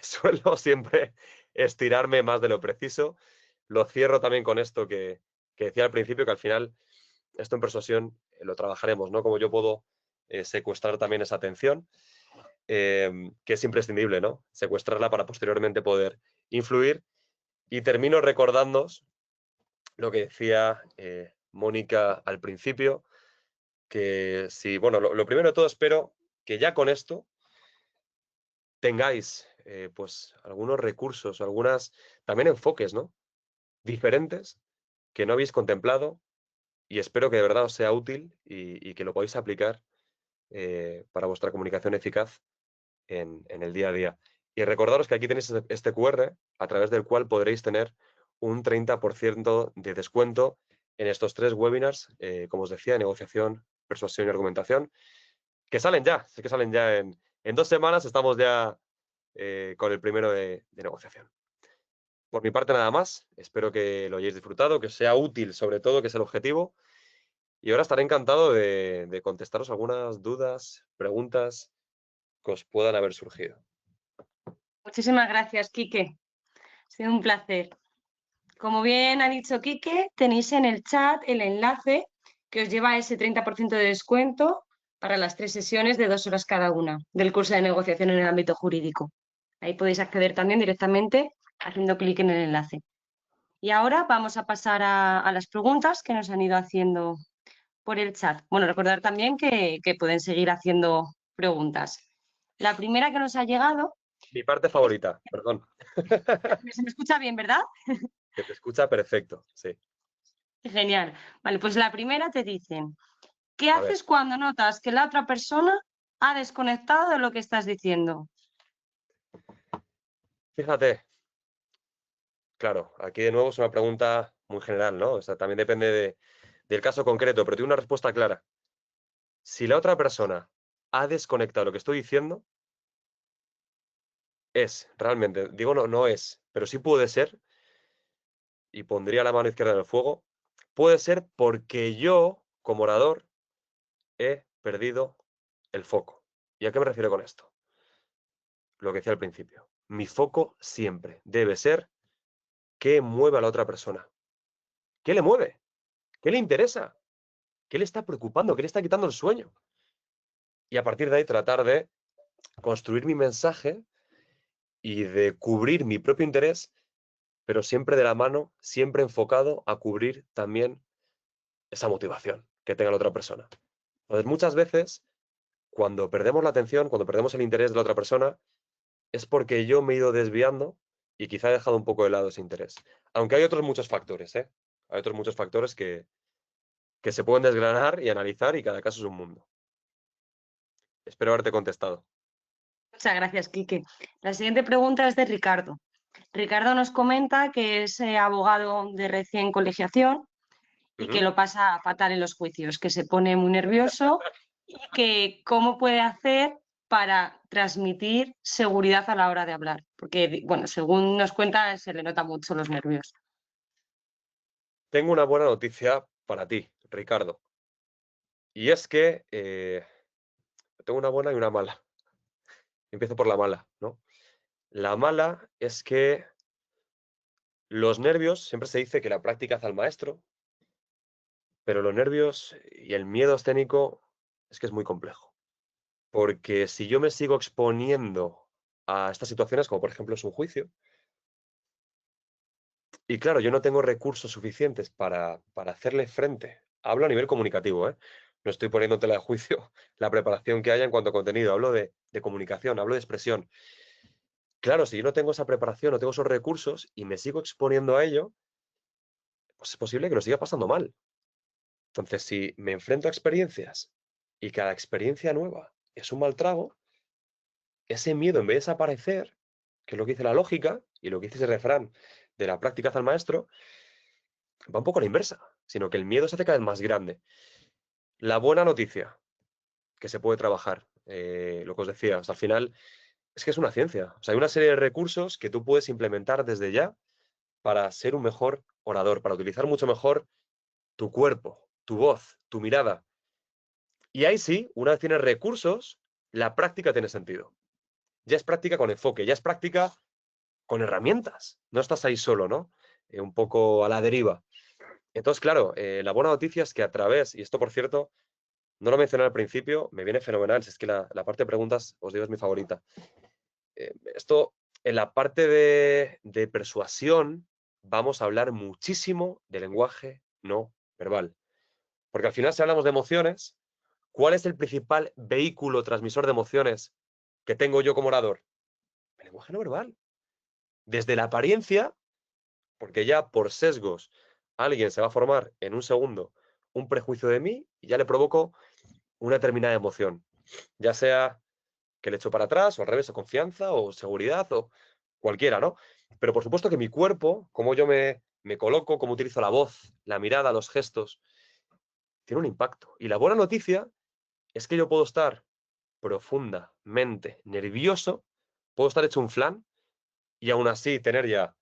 Suelo siempre estirarme más de lo preciso. Lo cierro también con esto que decía al principio, que al final esto en persuasión lo trabajaremos, ¿no? Como yo puedo secuestrar también esa atención, que es imprescindible, ¿no? Secuestrarla para posteriormente poder influir. Y termino recordándoos lo que decía Mónica al principio, que si, bueno, lo primero de todo espero que ya con esto tengáis pues algunos recursos, algunas también enfoques, ¿no? Diferentes que no habéis contemplado y espero que de verdad os sea útil y que lo podáis aplicar para vuestra comunicación eficaz en el día a día. Y recordaros que aquí tenéis este QR a través del cual podréis tener un 30% de descuento en estos 3 webinars, como os decía, negociación, persuasión y argumentación, que salen ya, sé que salen ya en 2 semanas, estamos ya con el primero de negociación. Por mi parte nada más, espero que lo hayáis disfrutado, que os sea útil sobre todo, que es el objetivo. Y ahora estaré encantado de contestaros algunas dudas, preguntas que os puedan haber surgido. Muchísimas gracias, Quique. Ha sido un placer. Como bien ha dicho Quique, tenéis en el chat el enlace que os lleva a ese 30% de descuento para las 3 sesiones de 2 horas cada una del curso de negociación en el ámbito jurídico. Ahí podéis acceder también directamente haciendo clic en el enlace. Y ahora vamos a pasar a las preguntas que nos han ido haciendo por el chat. Bueno, recordar también que pueden seguir haciendo preguntas. La primera que nos ha llegado... Mi parte favorita, perdón. Se me escucha bien, ¿verdad? Que te escucha perfecto, sí. Genial. Vale, pues la primera te dicen, ¿qué A ver, haces cuando notas que la otra persona ha desconectado de lo que estás diciendo? fíjate, claro, aquí de nuevo es una pregunta muy general, ¿no? O sea, también depende del caso concreto, pero tiene una respuesta clara. Si la otra persona ha desconectado lo que estoy diciendo, es realmente, digo no es, pero sí puede ser, y pondría la mano izquierda en el fuego, puede ser porque yo, como orador, he perdido el foco. ¿Y a qué me refiero con esto? Lo que decía al principio. Mi foco siempre debe ser qué mueve a la otra persona. ¿Qué le mueve? ¿Qué le interesa? ¿Qué le está preocupando? ¿Qué le está quitando el sueño? Y a partir de ahí tratar de construir mi mensaje y de cubrir mi propio interés, pero siempre de la mano, siempre enfocado a cubrir también esa motivación que tenga la otra persona. Entonces, muchas veces, cuando perdemos la atención, cuando perdemos el interés de la otra persona, es porque yo me he ido desviando y quizá he dejado un poco de lado ese interés. Aunque hay otros muchos factores, ¿eh? Hay otros muchos factores que se pueden desgranar y analizar y cada caso es un mundo. Espero haberte contestado. Muchas gracias, Quique. La siguiente pregunta es de Ricardo. Ricardo nos comenta que es abogado de recién colegiación y que Ujú. lo pasa fatal en los juicios, que se pone muy nervioso y que cómo puede hacer para transmitir seguridad a la hora de hablar. Porque, bueno, según nos cuenta, se le nota mucho los nervios. Tengo una buena noticia para ti, Ricardo. Y es que tengo una buena y una mala. Empiezo por la mala, ¿no? La mala es que los nervios, siempre se dice que la práctica hace al maestro, pero los nervios y el miedo escénico es que es muy complejo. Porque si yo me sigo exponiendo a estas situaciones, como por ejemplo es un juicio, y claro, yo no tengo recursos suficientes para hacerle frente, hablo a nivel comunicativo, ¿eh? No estoy poniéndotela de juicio la preparación que haya en cuanto a contenido, hablo de comunicación, hablo de expresión. Claro, si yo no tengo esa preparación, no tengo esos recursos y me sigo exponiendo a ello, pues es posible que lo siga pasando mal. Entonces, si me enfrento a experiencias y cada experiencia nueva es un mal trago, ese miedo en vez de desaparecer, que es lo que dice la lógica y lo que dice ese refrán de la práctica hace al maestro, va un poco a la inversa, sino que el miedo se hace cada vez más grande. La buena noticia, que se puede trabajar, lo que os decía, al final es que es una ciencia. O sea, hay una serie de recursos que tú puedes implementar desde ya para ser un mejor orador, para utilizar mucho mejor tu cuerpo, tu voz, tu mirada. Y ahí sí, una vez tienes recursos, la práctica tiene sentido. Ya es práctica con enfoque, ya es práctica con herramientas. No estás ahí solo, ¿no? Un poco a la deriva. Entonces, claro, la buena noticia es que a través, y esto por cierto, no lo mencioné al principio, me viene fenomenal, si es que la parte de preguntas, os digo, es mi favorita. Esto, en la parte de persuasión, vamos a hablar muchísimo de lenguaje no verbal. Porque al final, si hablamos de emociones, ¿cuál es el principal vehículo transmisor de emociones que tengo yo como orador? El lenguaje no verbal. Desde la apariencia, porque ya por sesgos alguien se va a formar en un segundo un prejuicio de mí y ya le provoco una determinada emoción, ya sea que le echo para atrás o al revés, o confianza o seguridad o cualquiera, ¿no? Pero por supuesto que mi cuerpo, cómo yo me coloco, cómo utilizo la voz, la mirada, los gestos, tiene un impacto. Y la buena noticia es que yo puedo estar profundamente nervioso, puedo estar hecho un flan y aún así tener ya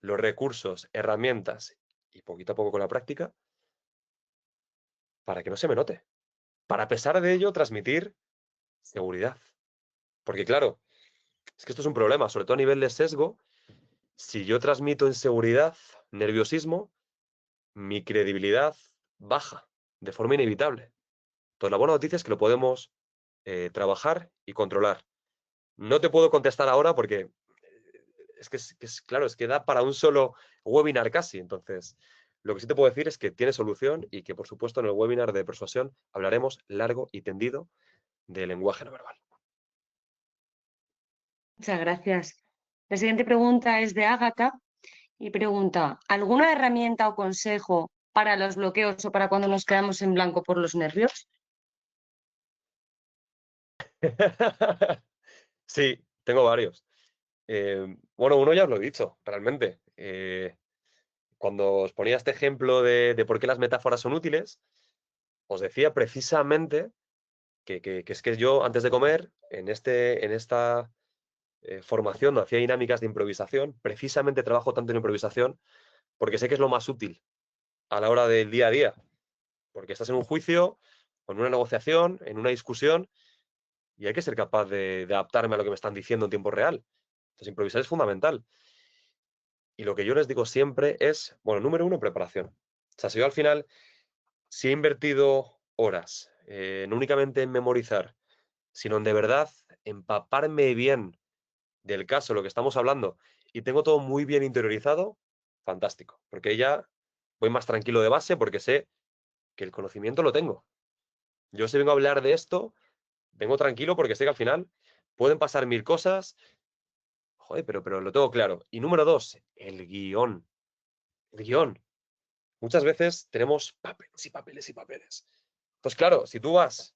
los recursos, herramientas y poquito a poco con la práctica para que no se me note. Para a pesar de ello transmitir seguridad. Porque claro, es que esto es un problema, sobre todo a nivel de sesgo. Si yo transmito inseguridad, nerviosismo, mi credibilidad baja de forma inevitable. Entonces, la buena noticia es que lo podemos trabajar y controlar. No te puedo contestar ahora porque claro, es que da para un solo webinar casi. Entonces, lo que sí te puedo decir es que tiene solución y que, por supuesto, en el webinar de persuasión hablaremos largo y tendido de lenguaje no verbal. Muchas gracias. La siguiente pregunta es de Ágata y pregunta, ¿alguna herramienta o consejo para los bloqueos o para cuando nos quedamos en blanco por los nervios? Sí, tengo varios. Bueno, uno ya os lo he dicho, realmente. Cuando os ponía este ejemplo de por qué las metáforas son útiles, os decía precisamente que es que yo antes de comer, en esta formación, no hacía dinámicas de improvisación, precisamente trabajo tanto en improvisación porque sé que es lo más útil a la hora del día a día, porque estás en un juicio, o en una negociación, en una discusión, y hay que ser capaz de adaptarme a lo que me están diciendo en tiempo real. Entonces, improvisar es fundamental. Y lo que yo les digo siempre es, bueno, número uno, preparación. O sea, si yo al final, si he invertido horas, no únicamente en memorizar, sino en de verdad empaparme bien del caso, lo que estamos hablando, y tengo todo muy bien interiorizado, fantástico, porque ya voy más tranquilo de base porque sé que el conocimiento lo tengo. Yo si vengo a hablar de esto, vengo tranquilo porque sé que al final pueden pasar mil cosas, joder, pero lo tengo claro. Y número dos, el guión. El guión. Muchas veces tenemos papeles y papeles y papeles. Pues claro, si tú vas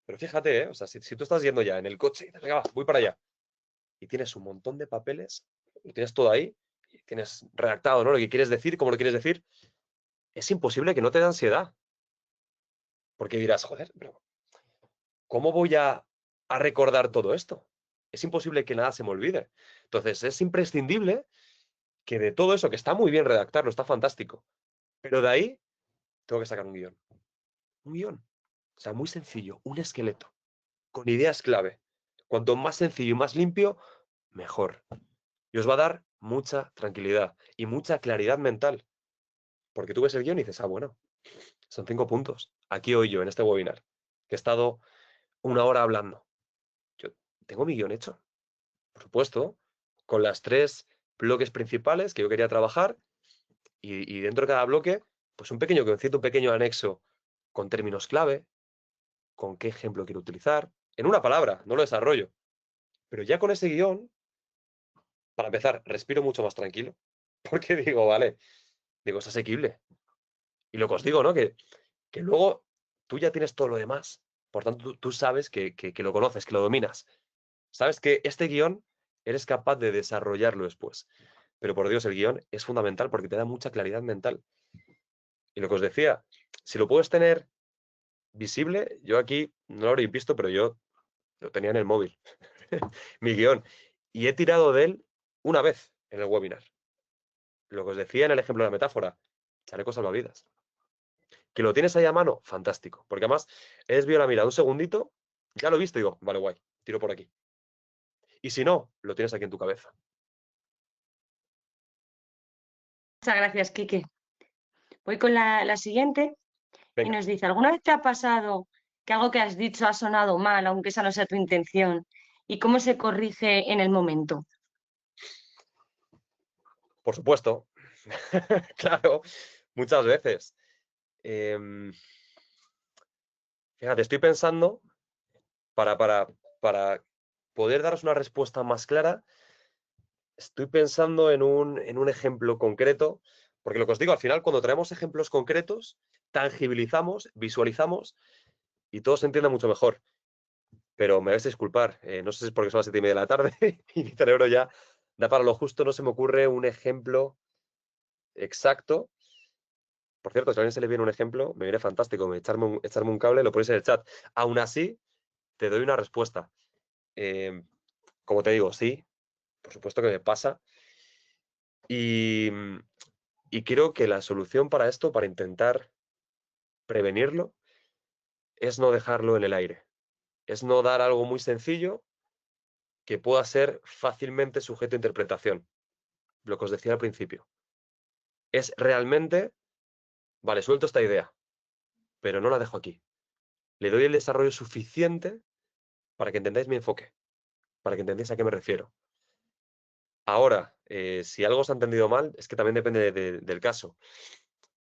Pero fíjate, o sea, si tú estás yendo ya en el coche y dices, venga, va, voy para allá, y tienes un montón de papeles, lo tienes todo ahí, y tienes redactado, ¿no? Lo que quieres decir, cómo lo quieres decir, es imposible que no te dé ansiedad. Porque dirás, joder, pero ¿cómo voy a recordar todo esto? Es imposible que nada se me olvide. Entonces, es imprescindible que de todo eso, que está muy bien redactarlo, está fantástico, pero de ahí tengo que sacar un guión. Un guión. O sea, muy sencillo, un esqueleto, con ideas clave. Cuanto más sencillo y más limpio, mejor. Y os va a dar mucha tranquilidad y mucha claridad mental. Porque tú ves el guión y dices, ah, bueno, son 5 puntos. Aquí hoy yo, en este webinar, que he estado 1 hora hablando. Yo tengo mi guión hecho, por supuesto, con las 3 bloques principales que yo quería trabajar y dentro de cada bloque, pues un pequeño guioncito, un pequeño anexo con términos clave, con qué ejemplo quiero utilizar, en una palabra, no lo desarrollo. Pero ya con ese guión, para empezar, respiro mucho más tranquilo, porque digo, vale, digo, es asequible. Y lo que os digo, ¿no? Que luego tú ya tienes todo lo demás. Por tanto, tú sabes que lo conoces, que lo dominas. Sabes que este guión eres capaz de desarrollarlo después. Pero por Dios, el guión es fundamental porque te da mucha claridad mental. Y lo que os decía, si lo puedes tener visible, yo aquí no lo habréis visto, pero yo lo tenía en el móvil, mi guión. Y he tirado de él una vez en el webinar. Lo que os decía en el ejemplo de la metáfora, chalecos salvavidas. Que lo tienes ahí a mano, fantástico. Porque además, he desviado la mirada un segundito, ya lo he visto y digo, vale, guay, tiro por aquí. Y si no, lo tienes aquí en tu cabeza. Muchas gracias, Quique. Voy con la siguiente y Venga, nos dice, ¿alguna vez te ha pasado que algo que has dicho ha sonado mal, aunque esa no sea tu intención? ¿Y cómo se corrige en el momento? por supuesto. Claro, muchas veces. Em, Fíjate, estoy pensando para poder daros una respuesta más clara, estoy pensando en un ejemplo concreto, porque lo que os digo, al final, cuando traemos ejemplos concretos, tangibilizamos, visualizamos y todo se entiende mucho mejor. Pero me vais a disculpar, no sé si es porque son las 7:30 de la tarde y mi cerebro ya da para lo justo, no se me ocurre un ejemplo exacto. Por cierto, si a alguien se le viene un ejemplo, me viene fantástico, echarme un cable, lo ponéis en el chat. Aún así, te doy una respuesta. Como te digo, sí, por supuesto que me pasa. Y, y creo que la solución para esto, para intentar prevenirlo, es no dejarlo en el aire. Es no dar algo muy sencillo que pueda ser fácilmente sujeto a interpretación. Lo que os decía al principio. Es realmente, vale, suelto esta idea, pero no la dejo aquí. Le doy el desarrollo suficiente para que entendáis mi enfoque, para que entendáis a qué me refiero. Ahora, si algo se ha entendido mal, es que también depende del caso.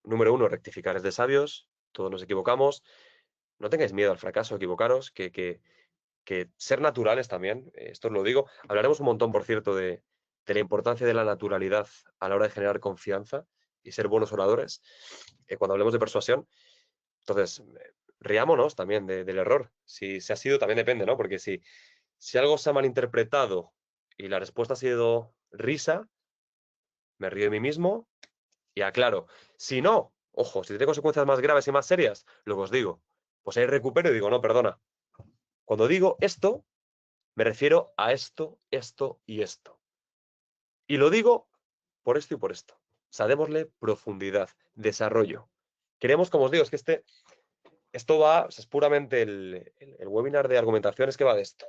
Número 1, rectificar es de sabios, todos nos equivocamos. No tengáis miedo al fracaso, equivocaros, que ser naturales también, esto os lo digo. Hablaremos un montón, por cierto, de la importancia de la naturalidad a la hora de generar confianza y ser buenos oradores, cuando hablemos de persuasión. Entonces, riámonos también del error. Si se ha sido, también depende, ¿no? Porque si algo se ha malinterpretado y la respuesta ha sido risa, me río de mí mismo y aclaro. Si no, ojo, si tiene consecuencias más graves y más serias, lo que os digo, pues ahí recupero y digo, no, perdona. Cuando digo esto, me refiero a esto, esto y esto. Y lo digo por esto y por esto. O sea, démosle profundidad, desarrollo. Queremos, como os digo, es que esto va, o sea, es puramente el webinar de argumentación, es que va de esto.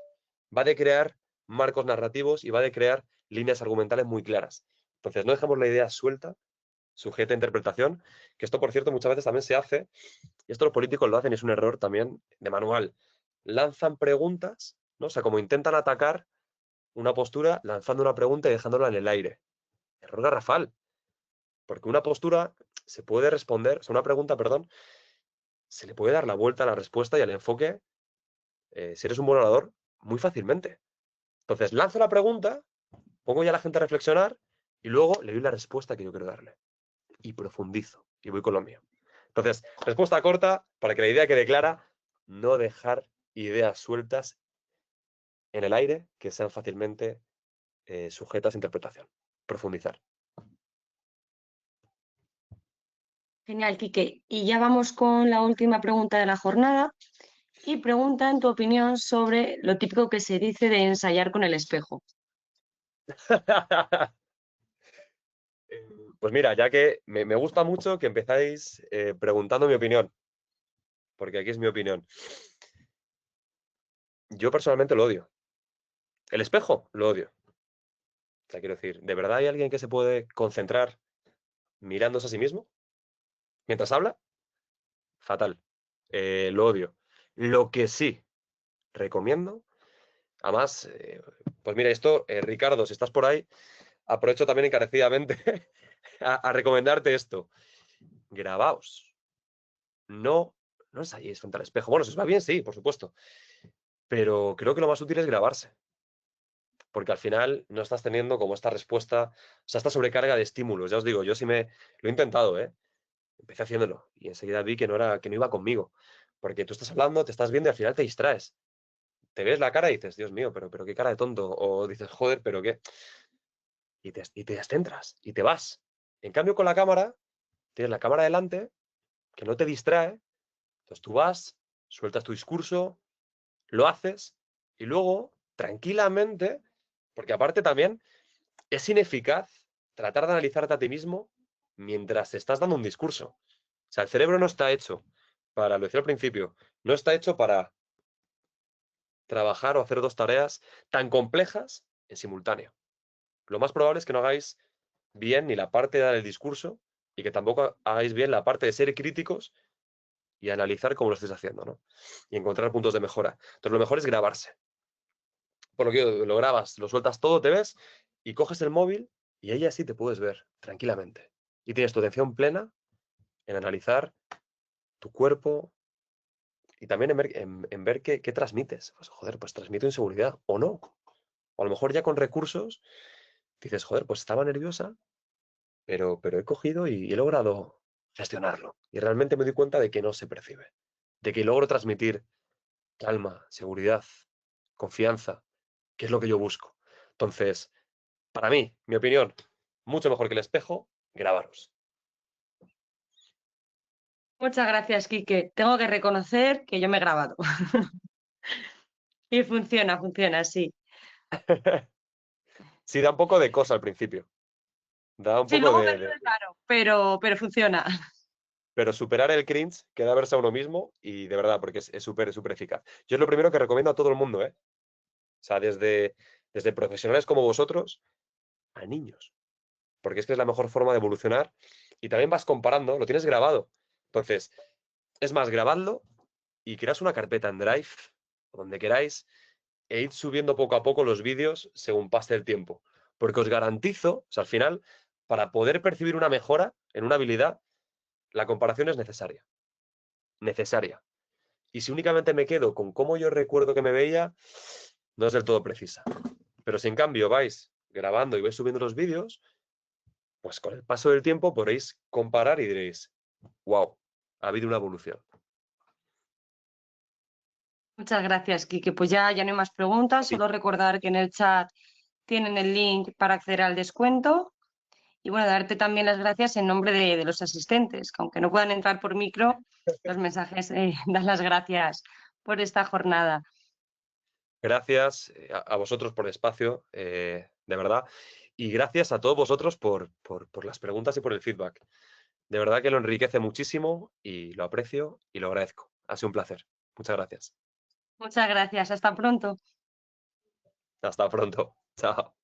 Va de crear marcos narrativos y va de crear líneas argumentales muy claras. Entonces, no dejemos la idea suelta, sujeta a interpretación, que esto, por cierto, muchas veces también se hace, y esto los políticos lo hacen y es un error también de manual. Lanzan preguntas, ¿no? O sea, como intentan atacar una postura lanzando una pregunta y dejándola en el aire. Error garrafal, porque una postura se puede responder, o sea, una pregunta, perdón, se le puede dar la vuelta a la respuesta y al enfoque, si eres un buen orador, muy fácilmente. Entonces, lanzo la pregunta, pongo ya a la gente a reflexionar y luego le doy la respuesta que yo quiero darle. Y profundizo y voy con lo mío. Entonces, respuesta corta, para que la idea quede clara, no dejar ideas sueltas en el aire que sean fácilmente sujetas a interpretación. Profundizar. Genial, Quique. Y ya vamos con la última pregunta de la jornada. Y pregunta, en tu opinión, sobre lo típico que se dice de ensayar con el espejo. Pues mira, ya que me gusta mucho que empezáis preguntando mi opinión, porque aquí es mi opinión. Yo personalmente lo odio. El espejo lo odio. O sea, quiero decir, ¿de verdad hay alguien que se puede concentrar mirándose a sí mismo mientras habla? Fatal. Lo odio. Lo que sí recomiendo, además, pues mira, esto, Ricardo, si estás por ahí, aprovecho también encarecidamente a recomendarte esto. Grabaos. No ensayéis frente al espejo. Bueno, si os va bien, sí, por supuesto. Pero creo que lo más útil es grabarse. Porque al final no estás teniendo como esta respuesta, o sea, esta sobrecarga de estímulos. Ya os digo, yo sí lo he intentado, ¿eh? Empecé haciéndolo y enseguida vi que no iba conmigo. Porque tú estás hablando, te estás viendo y al final te distraes. Te ves la cara y dices, Dios mío, pero qué cara de tonto. O dices, joder, pero qué. Y te descentras y te vas. En cambio, con la cámara, tienes la cámara delante, que no te distrae. Entonces tú vas, sueltas tu discurso, lo haces y luego, tranquilamente, porque aparte también es ineficaz tratar de analizarte a ti mismo mientras estás dando un discurso. O sea, el cerebro no está hecho para, lo decía al principio, no está hecho para trabajar o hacer dos tareas tan complejas en simultáneo. Lo más probable es que no hagáis bien ni la parte de dar el discurso y que tampoco hagáis bien la parte de ser críticos y analizar cómo lo estáis haciendo, ¿no? Y encontrar puntos de mejora. Entonces, lo mejor es grabarse. Por lo que lo grabas, lo sueltas todo, te ves y coges el móvil y ahí así te puedes ver tranquilamente. Y tienes tu atención plena en analizar tu cuerpo y también en ver qué transmites. Pues, joder, pues transmito inseguridad o no. O a lo mejor ya con recursos dices, joder, pues estaba nerviosa, pero he cogido y he logrado gestionarlo. Y realmente me doy cuenta de que no se percibe. De que logro transmitir calma, seguridad, confianza, que es lo que yo busco. Entonces, para mí, mi opinión, mucho mejor que el espejo, grabaros. Muchas gracias, Quique. Tengo que reconocer que yo me he grabado. Y funciona, sí. Sí, da un poco de cosa al principio. Da un Sí, poco luego verlo es raro, pero funciona. pero superar el cringe queda verse a uno mismo y de verdad, porque es súper eficaz. Yo es lo primero que recomiendo a todo el mundo, ¿eh? O sea, desde profesionales como vosotros a niños. Porque es que es la mejor forma de evolucionar y también vas comparando, lo tienes grabado. Entonces, es más, grabadlo y creas una carpeta en Drive, o donde queráis, e id subiendo poco a poco los vídeos según pase el tiempo. Porque os garantizo, o sea, al final, para poder percibir una mejora en una habilidad, la comparación es necesaria. Necesaria. Y si únicamente me quedo con cómo yo recuerdo que me veía, no es del todo precisa. Pero si en cambio vais grabando y vais subiendo los vídeos, pues con el paso del tiempo podréis comparar y diréis, wow, ha habido una evolución. Muchas gracias, Quique. Pues ya no hay más preguntas. Sí. Solo recordar que en el chat tienen el link para acceder al descuento. Y bueno, darte también las gracias en nombre de los asistentes, que aunque no puedan entrar por micro, los mensajes dan las gracias por esta jornada. Gracias a vosotros por el espacio, de verdad. Y gracias a todos vosotros por las preguntas y por el feedback. De verdad que lo enriquece muchísimo y lo aprecio y lo agradezco. Ha sido un placer. Muchas gracias. Muchas gracias. Hasta pronto. Hasta pronto. Chao.